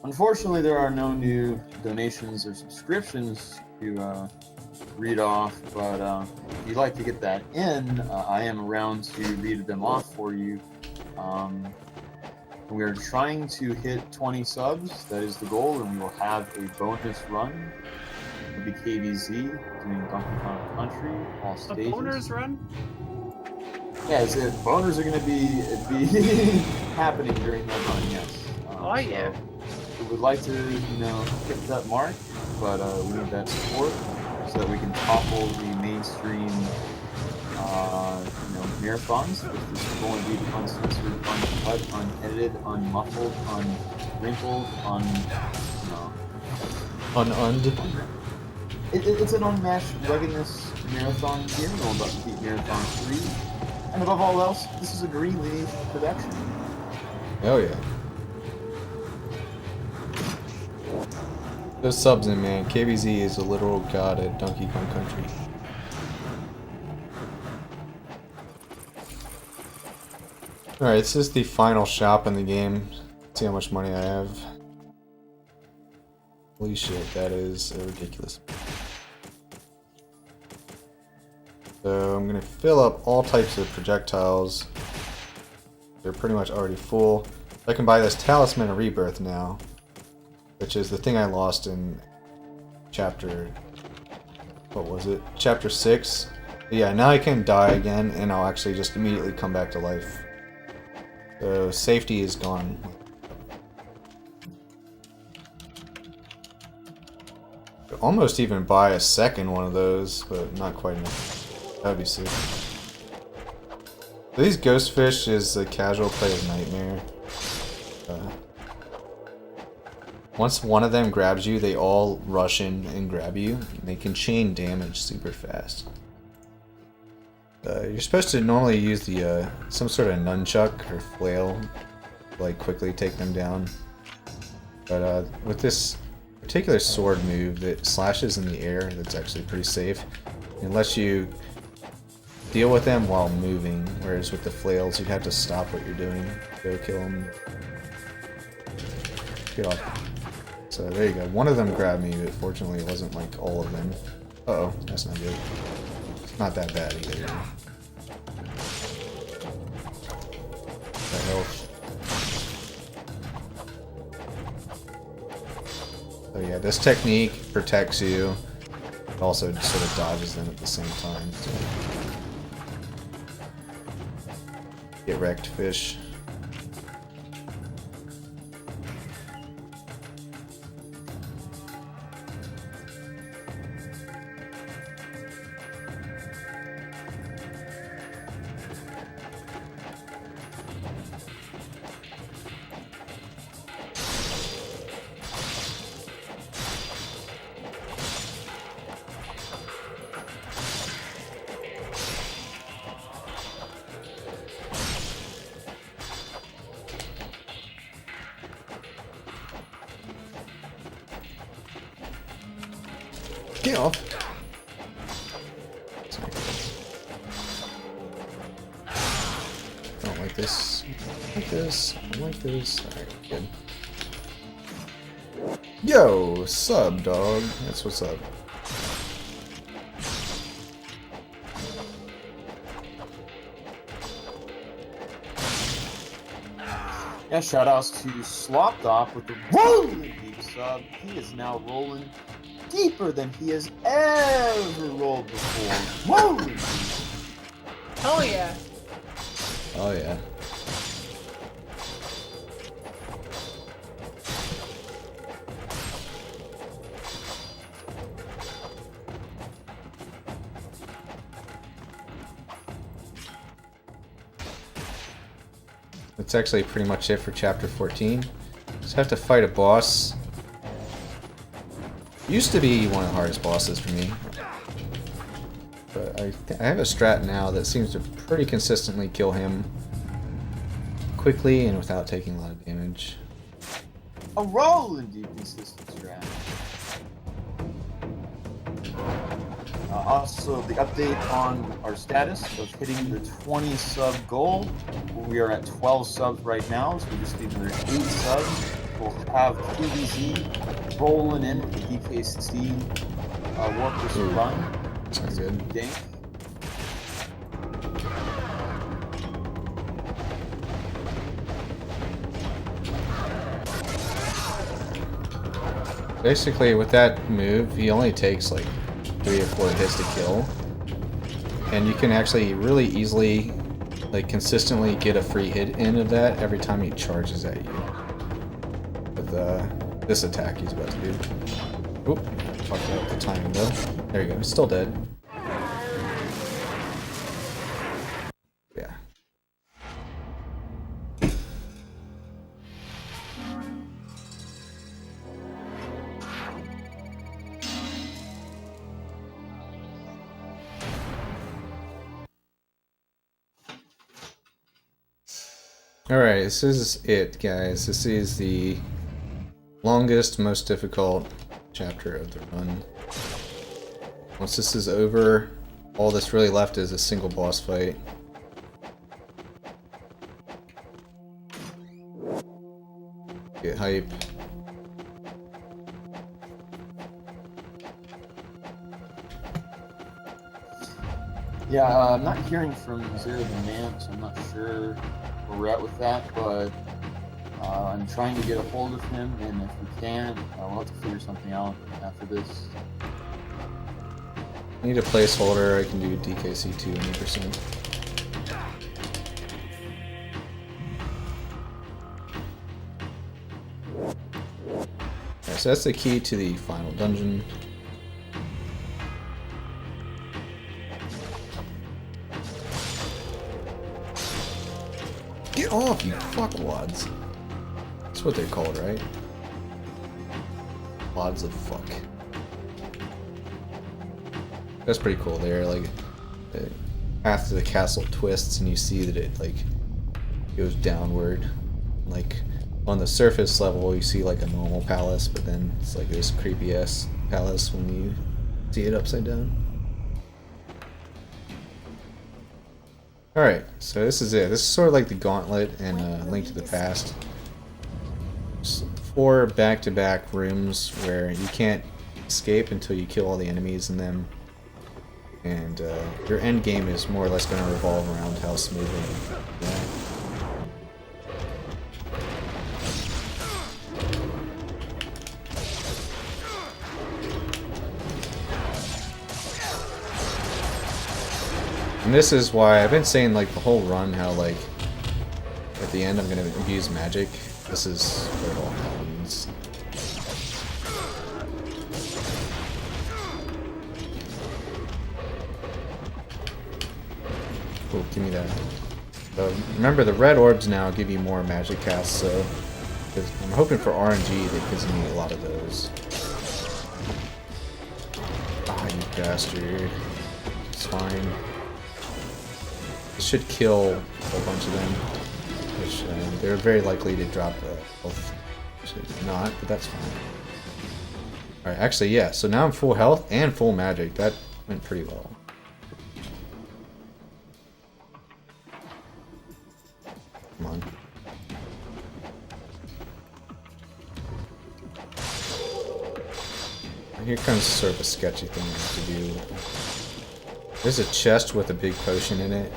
unfortunately, there are no new donations or subscriptions to read off, but if you'd like to get that in, I am around to read them off for you. We are trying to hit 20 subs, that is the goal, and we will have a bonus run. It'll be KBZ doing Donkey Kong Country, all stages. A bonus run? Yeah, boners are going to be happening during that run, yes. Oh yeah. We would like to, hit that mark, but we need that support so that we can topple the mainstream, marathons. This is going to be uncensored, uncut, unedited, unmuffled, unwrinkled, It's an unmatched ruggedness marathon here. We're about to beat Marathon 3. And above all else, this is a Greenleaf production. Oh yeah. Those subs in, man. KBZ is a literal god at Donkey Kong Country. Alright, this is the final shop in the game. Let's see how much money I have. Holy shit, that is ridiculous. So I'm gonna fill up all types of projectiles. They're pretty much already full. I can buy this Talisman of Rebirth now, which is the thing I lost in chapter... what was it? Chapter 6. But yeah, now I can die again, and I'll actually just immediately come back to life. So safety is gone. Could almost even buy a second one of those, but not quite enough. That'd be sick. These ghost fish is a casual player's nightmare. Once one of them grabs you, they all rush in and grab you. And they can chain damage super fast. You're supposed to normally use the some sort of nunchuck or flail to like quickly take them down. But with this particular sword move that slashes in the air, that's actually pretty safe. Unless you deal with them while moving, whereas with the flails you'd have to stop what you're doing to go kill them. Get off. So there you go. One of them grabbed me, but fortunately it wasn't like all of them. Uh-oh, that's not good. It's not that bad either. The health. So yeah, this technique protects you. It also just sort of dodges them at the same time. So. Get wrecked, fish. Get off. I don't like this. I don't like this. I don't like this. Alright, good. Yo, sub, dog. That's what's up. Yeah, shoutouts to Slopdop with the rolling deep sub. He is now rolling deeper than he has ever rolled before. Rolling. Hell yeah. Oh yeah. That's actually pretty much it for chapter 14. Just have to fight a boss. Used to be one of the hardest bosses for me. But I have a strat now that seems to pretty consistently kill him quickly and without taking a lot of damage. A rolling deep consistent strat. Also, the update on our status of hitting the 20 sub goal. We are at 12 subs right now, so we just need another 8 subs. We'll have QBZ rolling in with the DKC Warpers run. Sounds good. Dink. Basically, with that move, he only takes like 3 or 4 hits to kill, and you can actually really easily, like, consistently get a free hit in of that every time he charges at you. With this attack he's about to do. Oop, fucked up the timing though. There you go. He's still dead. Yeah. Alright, this is it, guys. This is the longest, most difficult chapter of the run. Once this is over, all that's really left is a single boss fight. Get hype. Yeah, I'm not hearing from Zero the Man, so I'm not sure where we're at with that, but I'm trying to get a hold of him, and if we can, we'll have to figure something out after this. I need a placeholder. I can do DKC 200%. Alright, so that's the key to the final dungeon. Get off, you fuckwads. That's what they're called, right? Wads of fuck. That's pretty cool there, like, the path to the castle twists and you see that it, like, goes downward. Like, on the surface level you see, like, a normal palace, but then it's like this creepy-ass palace when you see it upside down. Alright, so this is it. This is sort of like the Gauntlet and Link to the Past. Just 4 back-to-back rooms where you can't escape until you kill all the enemies in them. And your end game is more or less going to revolve around how smoothly you do that. And this is why I've been saying, like, the whole run, how, like, at the end I'm going to use magic. This is where it all happens. Cool, give me that. Remember, the red orbs now give you more magic casts, so I'm hoping for RNG that gives me a lot of those. Ah, you bastard. It's fine. This should kill a whole bunch of them, which they're very likely to drop health. Should not, but that's fine. Alright, actually, yeah, so now I'm full health and full magic. That went pretty well. Come on. And here comes sort of a sketchy thing I have to do. There's a chest with a big potion in it.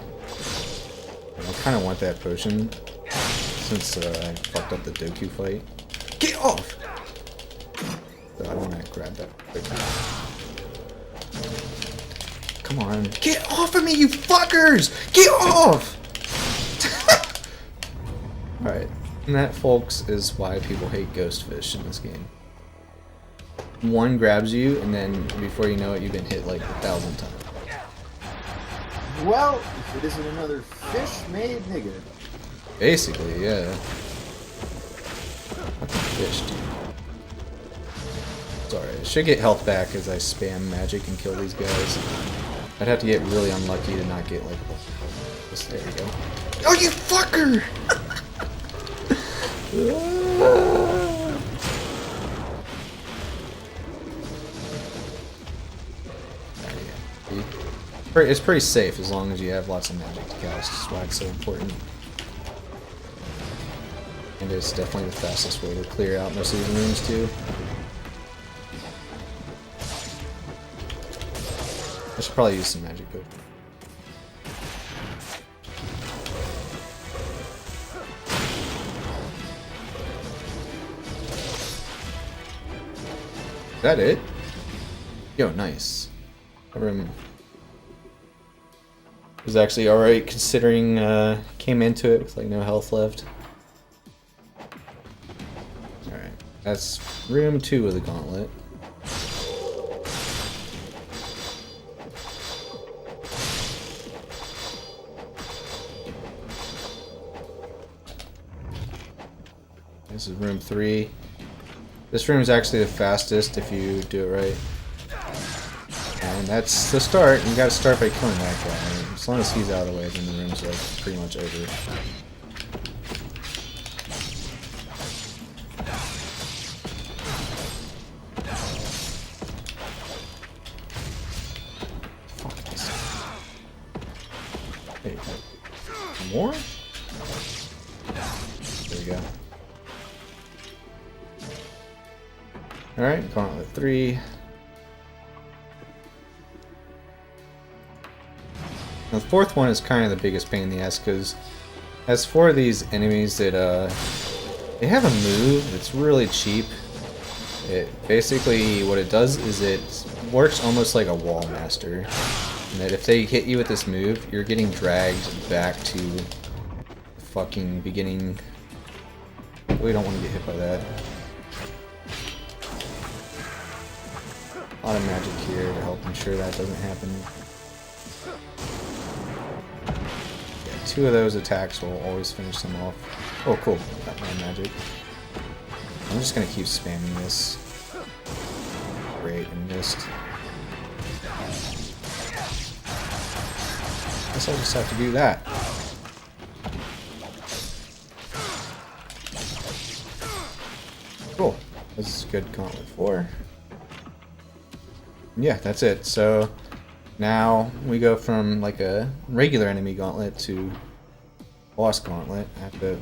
I kind of want that potion since I fucked up the Doku fight. Get off! So I want to grab that quick. Come on. Get off of me, you fuckers! Get off! Alright. And that, folks, is why people hate Ghostfish in this game. One grabs you, and then before you know it, you've been hit like 1,000 times. Well, if it isn't another fish-made nigga. Basically, yeah. Fucking fish, dude. Sorry, I should get health back as I spam magic and kill these guys. I'd have to get really unlucky to not get, like, this. There you go. Oh, you fucker! It's pretty safe as long as you have lots of magic to cast. That's why it's so important. And it's definitely the fastest way to clear out most of these rooms too. I should probably use some magic potion. Is that it? Yo, nice. That room was actually alright considering came into it with like no health left. Alright, that's room 2 of the gauntlet. This is room 3. This room is actually the fastest if you do it right. And that's the start. You gotta start by killing that guy. As long as he's out of the way, then the room's like pretty much over. Fuck this. Hey, more? There we go. Alright, gauntlet 3. Now, the 4th one is kind of the biggest pain in the ass because as for these enemies that they have a move that's really cheap. It basically what it does is it works almost like a wall master. And that if they hit you with this move, you're getting dragged back to the fucking beginning. We don't want to get hit by that. A lot of magic here to help ensure that doesn't happen. Yeah, 2 of those attacks will always finish them off. Oh, cool. Got my magic. I'm just gonna keep spamming this. Great, and missed. Guess I'll just have to do that. Cool. This is good gauntlet 4. Yeah, that's it. So now we go from like a regular enemy gauntlet to boss gauntlet. I have to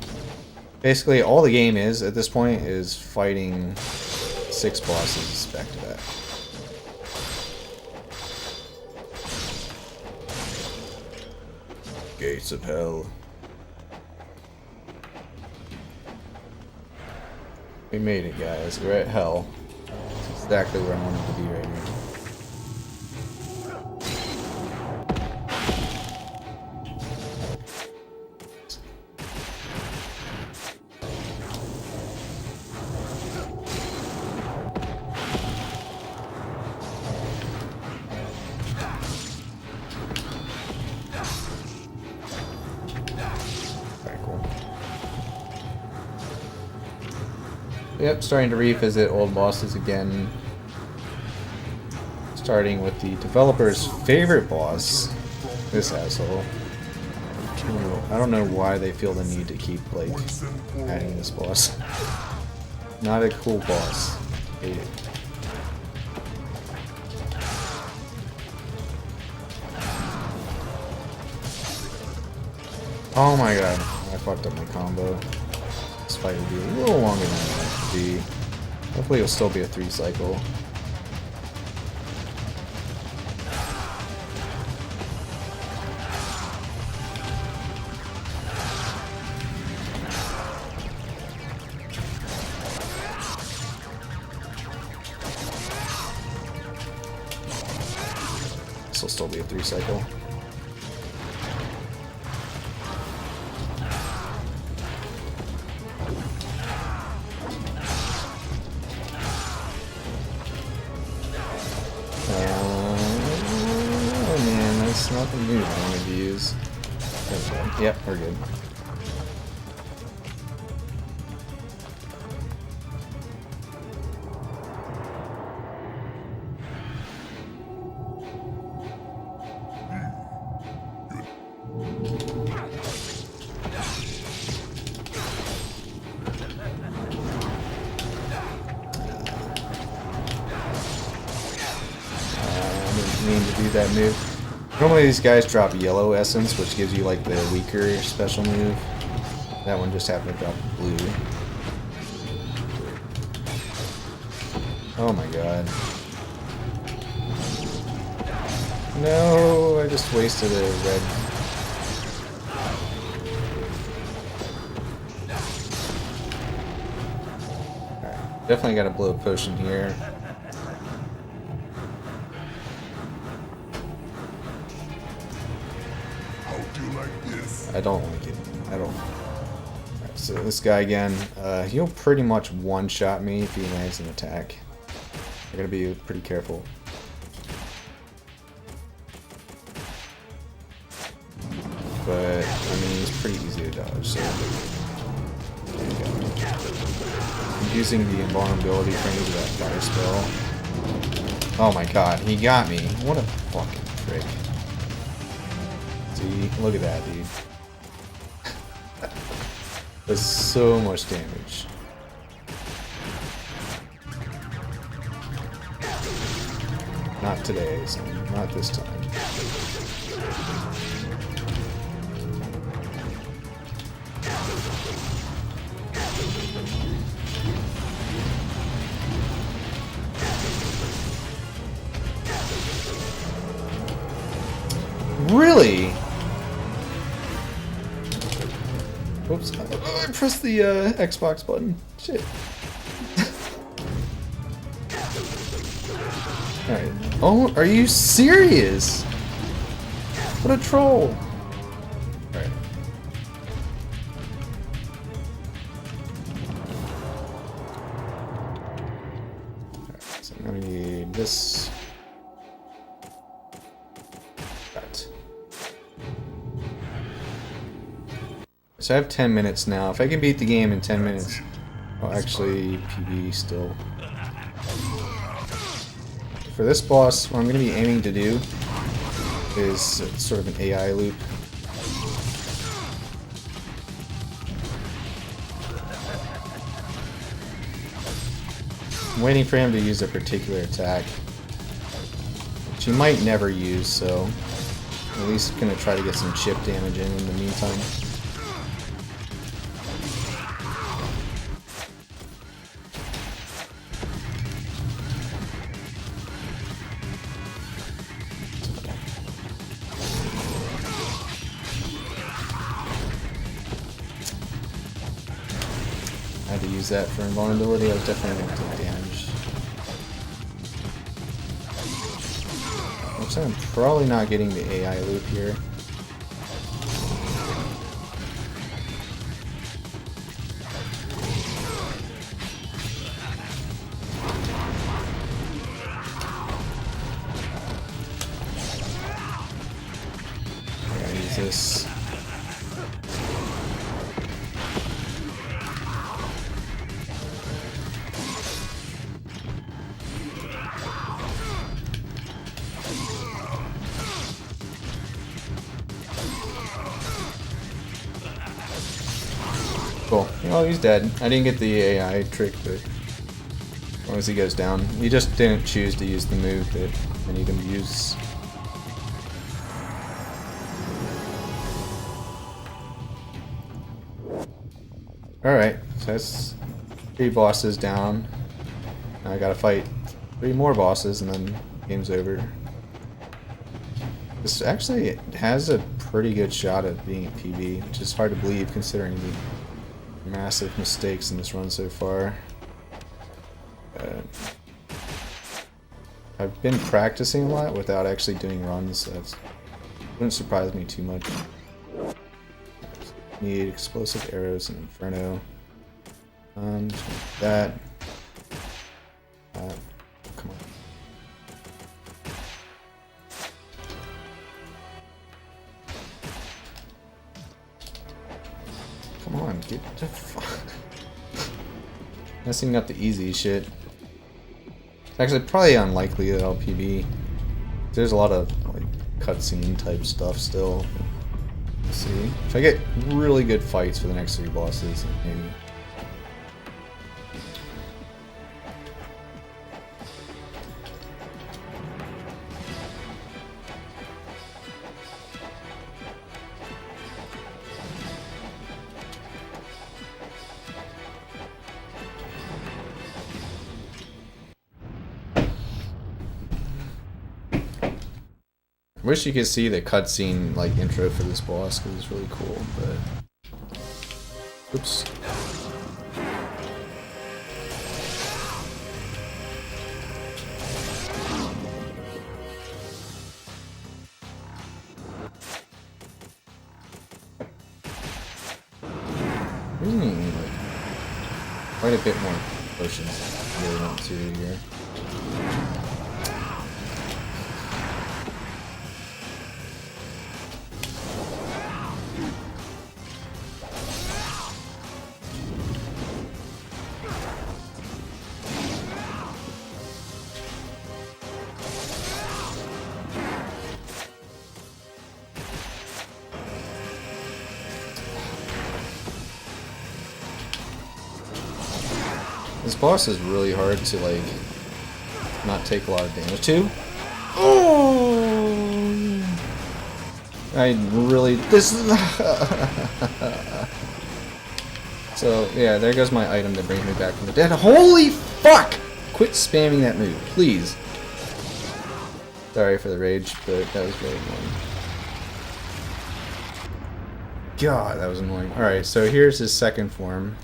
basically all the game is at this point is fighting 6 bosses back to back. Gates of hell. We made it, guys. We're at hell. That's exactly where I wanted to be right here. Yep, starting to revisit old bosses again. Starting with the developer's favorite boss, this asshole. I don't know why they feel the need to keep, like, adding this boss. Not a cool boss. Hate it. Oh my god, I fucked up my combo. This fight will be a little longer than I want it to be. Hopefully it'll still be a 3 cycle. This will still be a 3 cycle. That's not the move I wanted to use. Yep, we're good. I didn't mean to do that move. Normally these guys drop yellow essence, which gives you like the weaker special move. That one just happened to drop blue. Oh my god. No, I just wasted a red. Alright, definitely gotta blow a potion here. I don't like it. I don't. Alright, so this guy again, he'll pretty much one-shot me if he lands an attack. I gotta be pretty careful. But, I mean, it's pretty easy to dodge, so... There you go. I'm using the invulnerability thing to that fire spell. Oh my god, he got me. What a fucking trick. See? Look at that, dude. Does so much damage. Not today, son. Not this time. Really? Oops. I pressed the Xbox button. Shit. Alright. Oh, are you serious? What a troll. Alright. So I'm gonna need this. Right. So I have 10 minutes now. If I can beat the game in 10 minutes, oh, actually, PB still. For this boss, what I'm going to be aiming to do is sort of an AI loop. I'm waiting for him to use a particular attack, which he might never use, so I'm at least going to try to get some chip damage in the meantime. I had to use that for invulnerability. I was definitely going to take damage. Looks like I'm probably not getting the AI loop here. I gotta use this. Cool. Oh, he's dead. I didn't get the AI trick, but as long as he goes down. He just didn't choose to use the move that I need him to use. Alright, so that's 3 bosses down. Now I gotta fight 3 more bosses and then game's over. This actually has a pretty good shot at being a PB, which is hard to believe considering the massive mistakes in this run so far. I've been practicing a lot without actually doing runs, so that wouldn't surprise me too much. Need explosive arrows and inferno. That. Come on. Come on, get the fuck. Messing up the easy shit. It's actually probably unlikely that I'll PB. There's a lot of like cutscene type stuff still. Let's see. If I get really good fights for the next 3 bosses, maybe. Wish you could see the cutscene like intro for this boss because it's really cool, but oops. Like quite a bit more potions than I really want to here. This boss is really hard to like not take a lot of damage to. Oh! I really So yeah, there goes my item that brings me back from the dead. Holy fuck! Quit spamming that move, please. Sorry for the rage, but that was really annoying. God, that was annoying. Alright, so here's his second form.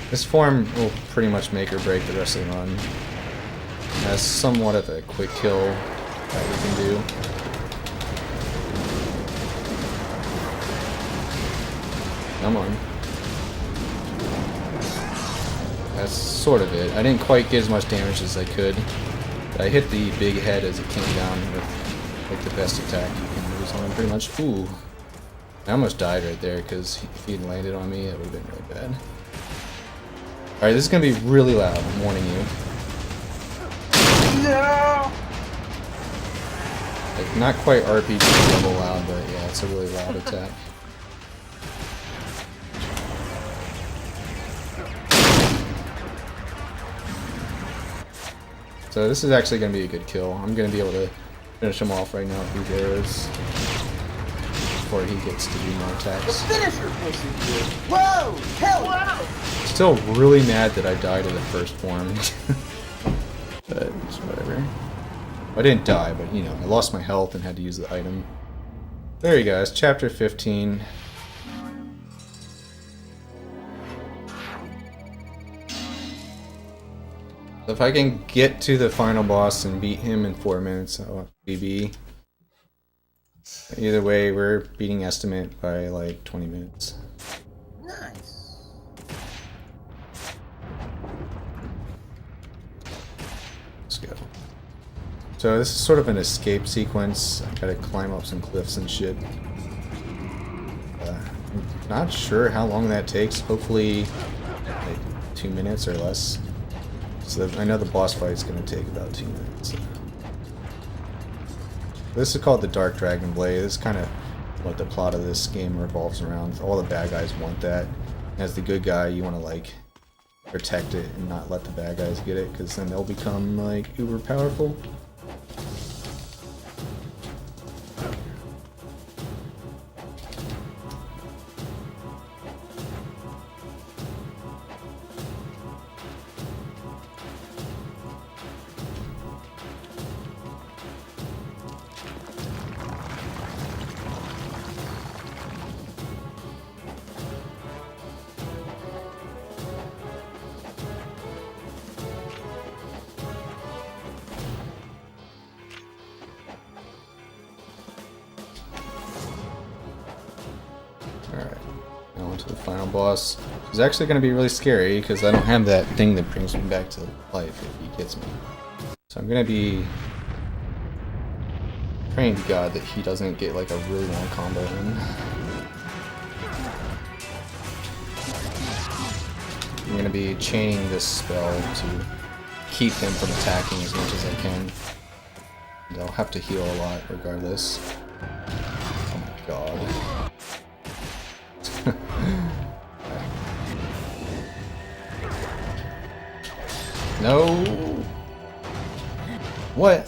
This form will pretty much make or break the rest of the run. It has somewhat of a quick kill that we can do. Come on. That's sort of it. I didn't quite get as much damage as I could. But I hit the big head as it came down with like the best attack you can use on him pretty much. Ooh. I almost died right there because if he had landed on me, it would have been really bad. Alright, this is gonna be really loud, I'm warning you. No! Like, not quite RPG level loud, but yeah, it's a really loud attack. So this is actually gonna be a good kill. I'm gonna be able to finish him off right now with these arrows. Before he gets to do more attacks. Finisher pussy! Whoa! Hell! Wow! Still really mad that I died in the first form. But it's whatever. I didn't die, but you know, I lost my health and had to use the item. There you go, it's chapter 15. If I can get to the final boss and beat him in 4 minutes, I'll BB. Either way, we're beating estimate by like 20 minutes. Nice. Let's go. So this is sort of an escape sequence. I gotta climb up some cliffs and shit. I'm not sure how long that takes. Hopefully like 2 minutes or less. So I know the boss fight is gonna take about 2 minutes. This is called the Dark Dragon Blade. This is kind of what the plot of this game revolves around. All the bad guys want that. As the good guy, you want to like protect it and not let the bad guys get it, because then they'll become like uber powerful. Alright, now on to the final boss. It's actually going to be really scary because I don't have that thing that brings me back to life if he gets me. So I'm going to be praying to God that he doesn't get like a really long combo in. I'm going to be chaining this spell to keep him from attacking as much as I can. And I'll have to heal a lot regardless. Oh my god. No. What?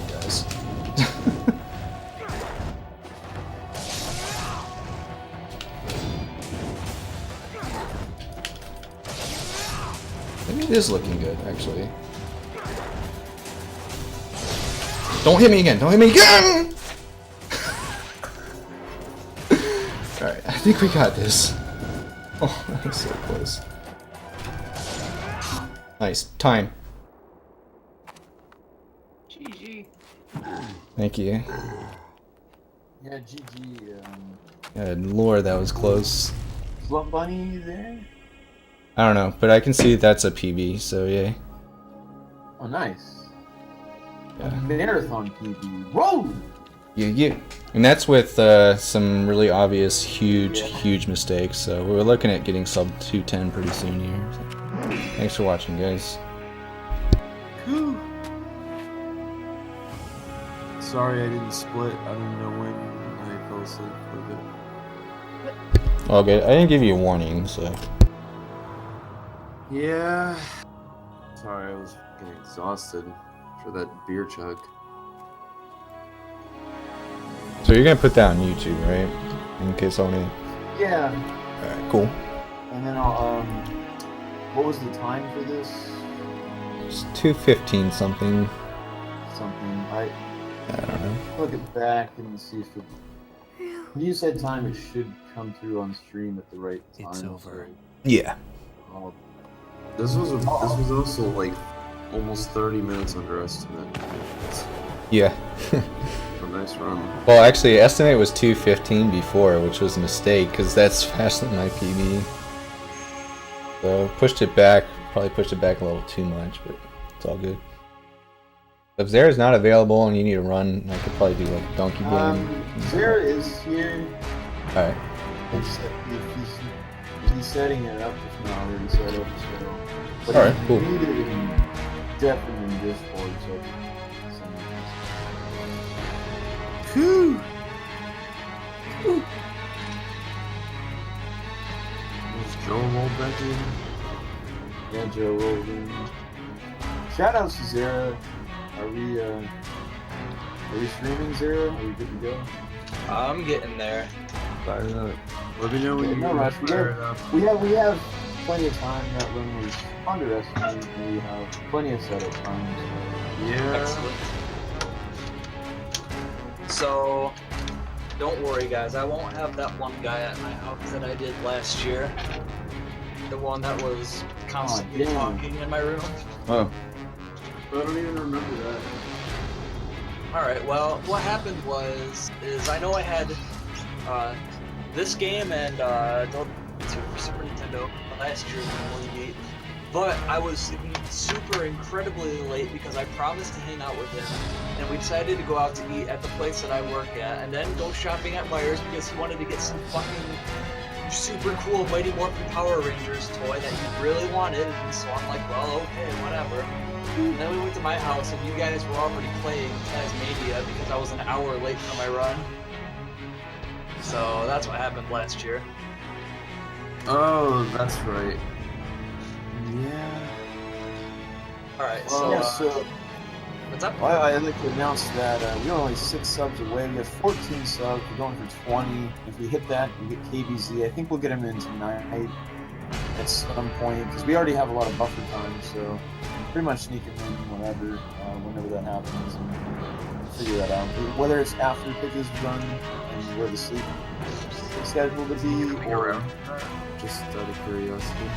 Guys. It is looking good, actually. Don't hit me again! Don't hit me again! Alright, I think we got this. Oh, that was so close. Nice. Time. GG. Thank you. Yeah, GG. Lord, that was close. Slump Bunny there? I don't know, but I can see that's a PB, so yay. Oh, nice. Yeah. Marathon PB. Rollin! Yeah. And that's with some really obvious, huge mistakes, so we're looking at getting sub 210 pretty soon here. So. Thanks for watching, guys. Sorry I didn't split. I don't know when I fell asleep for a bit. All good. I didn't give you a warning, so. Yeah. Sorry, I was getting exhausted for that beer chug. So you're gonna put that on YouTube, right? In case I wanna. Yeah. Alright, cool. And then I'll, what was the time for this? It's 2:15 something. Something. I don't know. look it back and see if it. When you said time, it should come through on stream at the right time. It's over. Yeah. I'll- This was also like almost 30 minutes underestimate. Yeah. A nice run. Well, actually, estimate was 2:15 before, which was a mistake, because that's faster than my PB. So, pushed it back, probably pushed it back a little too much, but it's all good. If Zera's not available and you need to run, I could probably do like a donkey game. Zara is here. Alright. If he's setting it up, if not already set up, so. But Alright, he's cool. muted in definitely in Discord, so. Was Joe rolled back in? Yeah, Joe rolled in. Shout out to Zara. Are we streaming, Zara? Are we good to go? I'm getting there. Fire it up. Let me know when Yeah, you no rush. fire it up. We have plenty of time. That run was underestimated. We have plenty of setup time. Yeah. Excellent. So, don't worry, guys. I won't have that one guy at my house that I did last year. The one that was constantly damn. talking in my room. Oh. I don't even remember that. Alright, well, what happened is I know I had this game and Delta 2 for Super Nintendo last year when we meet, but I was super incredibly late because I promised to hang out with him, and we decided to go out to eat at the place that I work at, and then go shopping at Myers because he wanted to get some fucking super cool Mighty Morphin Power Rangers toy that he really wanted, and so I'm like, well, okay, whatever. And then we went to my house, and you guys were already playing Tasmania because I was an hour late for my run. So that's what happened last year. Oh, that's right. Yeah. Alright, Well, so, what's up? Well, I'd like to announce that we're only 6 subs away. We have 14 subs. We're going for 20. If we hit that, we get KBZ. I think we'll get him in tonight at some point because we already have a lot of buffer time. So pretty much sneak him in whenever that happens, and figure that out. Whether it's after pick his run and where the sleep schedule to be, or Just out of curiosity.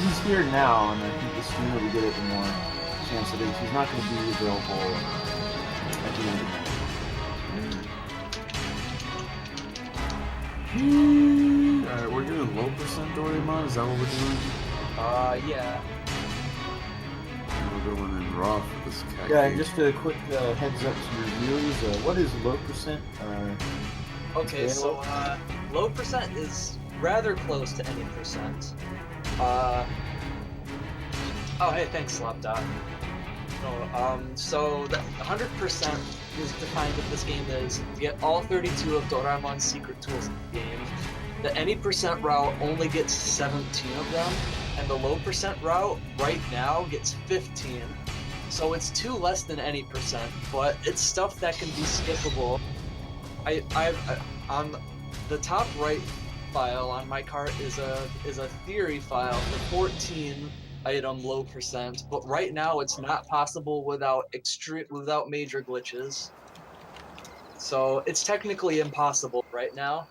he's here now, and I think the sooner we get it, the more chance it is. He's not going to be available at the end of the night. Alright, we're doing low percent Doraemon? Is that what we're doing? Yeah. We're going in raw for this cat. Yeah, game. just a quick heads up to reviewers. What is low percent? Okay, so, low percent is rather close to any percent. Oh, hey, thanks, Slapdot. No, so the 100% is defined that this game is to get all 32 of Doraemon's secret tools in the game. The any percent route only gets 17 of them, and the low percent route right now gets 15. So it's 2 less than any percent, but it's stuff that can be skippable. I on the top right file on my cart is a theory file for 14 item low percent, but right now it's not possible without major glitches. So it's technically impossible right now.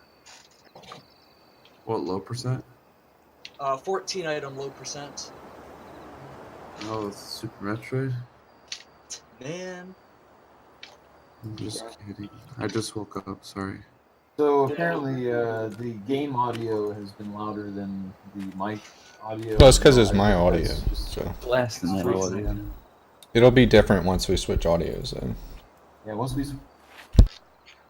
What, low percent? 14 item low percent. Oh, it's Super Metroid? Man. I'm just kidding. I just woke up, sorry. So apparently, the game audio has been louder than the mic audio. Well, it's because it's I my think audio, that's just- so Blasting that Recently. audio. it'll be different once we switch audios. Then. Yeah, once we switch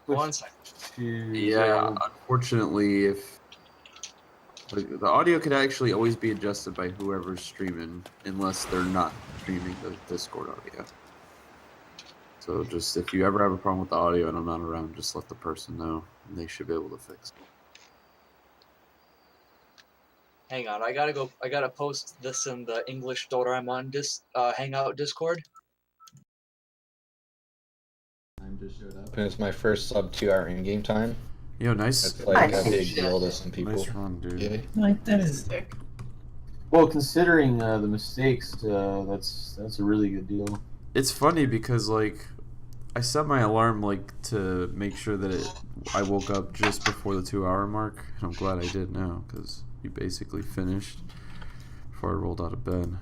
One second. to Yeah, unfortunately, if the audio could actually always be adjusted by whoever's streaming, unless they're not streaming the Discord audio. So just if you ever have a problem with the audio and I'm not around, just let the person know, and they should be able to fix it. Hang on, I gotta post this in the English Doraemon Hangout Discord. Time just showed up, and it's my first sub 2-hour in-game time. Yo, nice. That's like Nice. a big deal to some people. Nice run, dude. Yeah. Like that is Sick. well, considering the mistakes, that's a really good deal. It's funny because like I set my alarm like to make sure that I woke up just before the 2-hour mark, and I'm glad I did now because you basically finished before I rolled out of bed.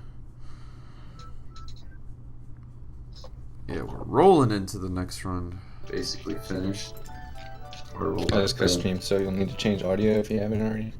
Yeah, we're rolling into the next run. Basically finished. Before I rolled out Just of go bed. stream, so you'll need to change audio if you haven't already.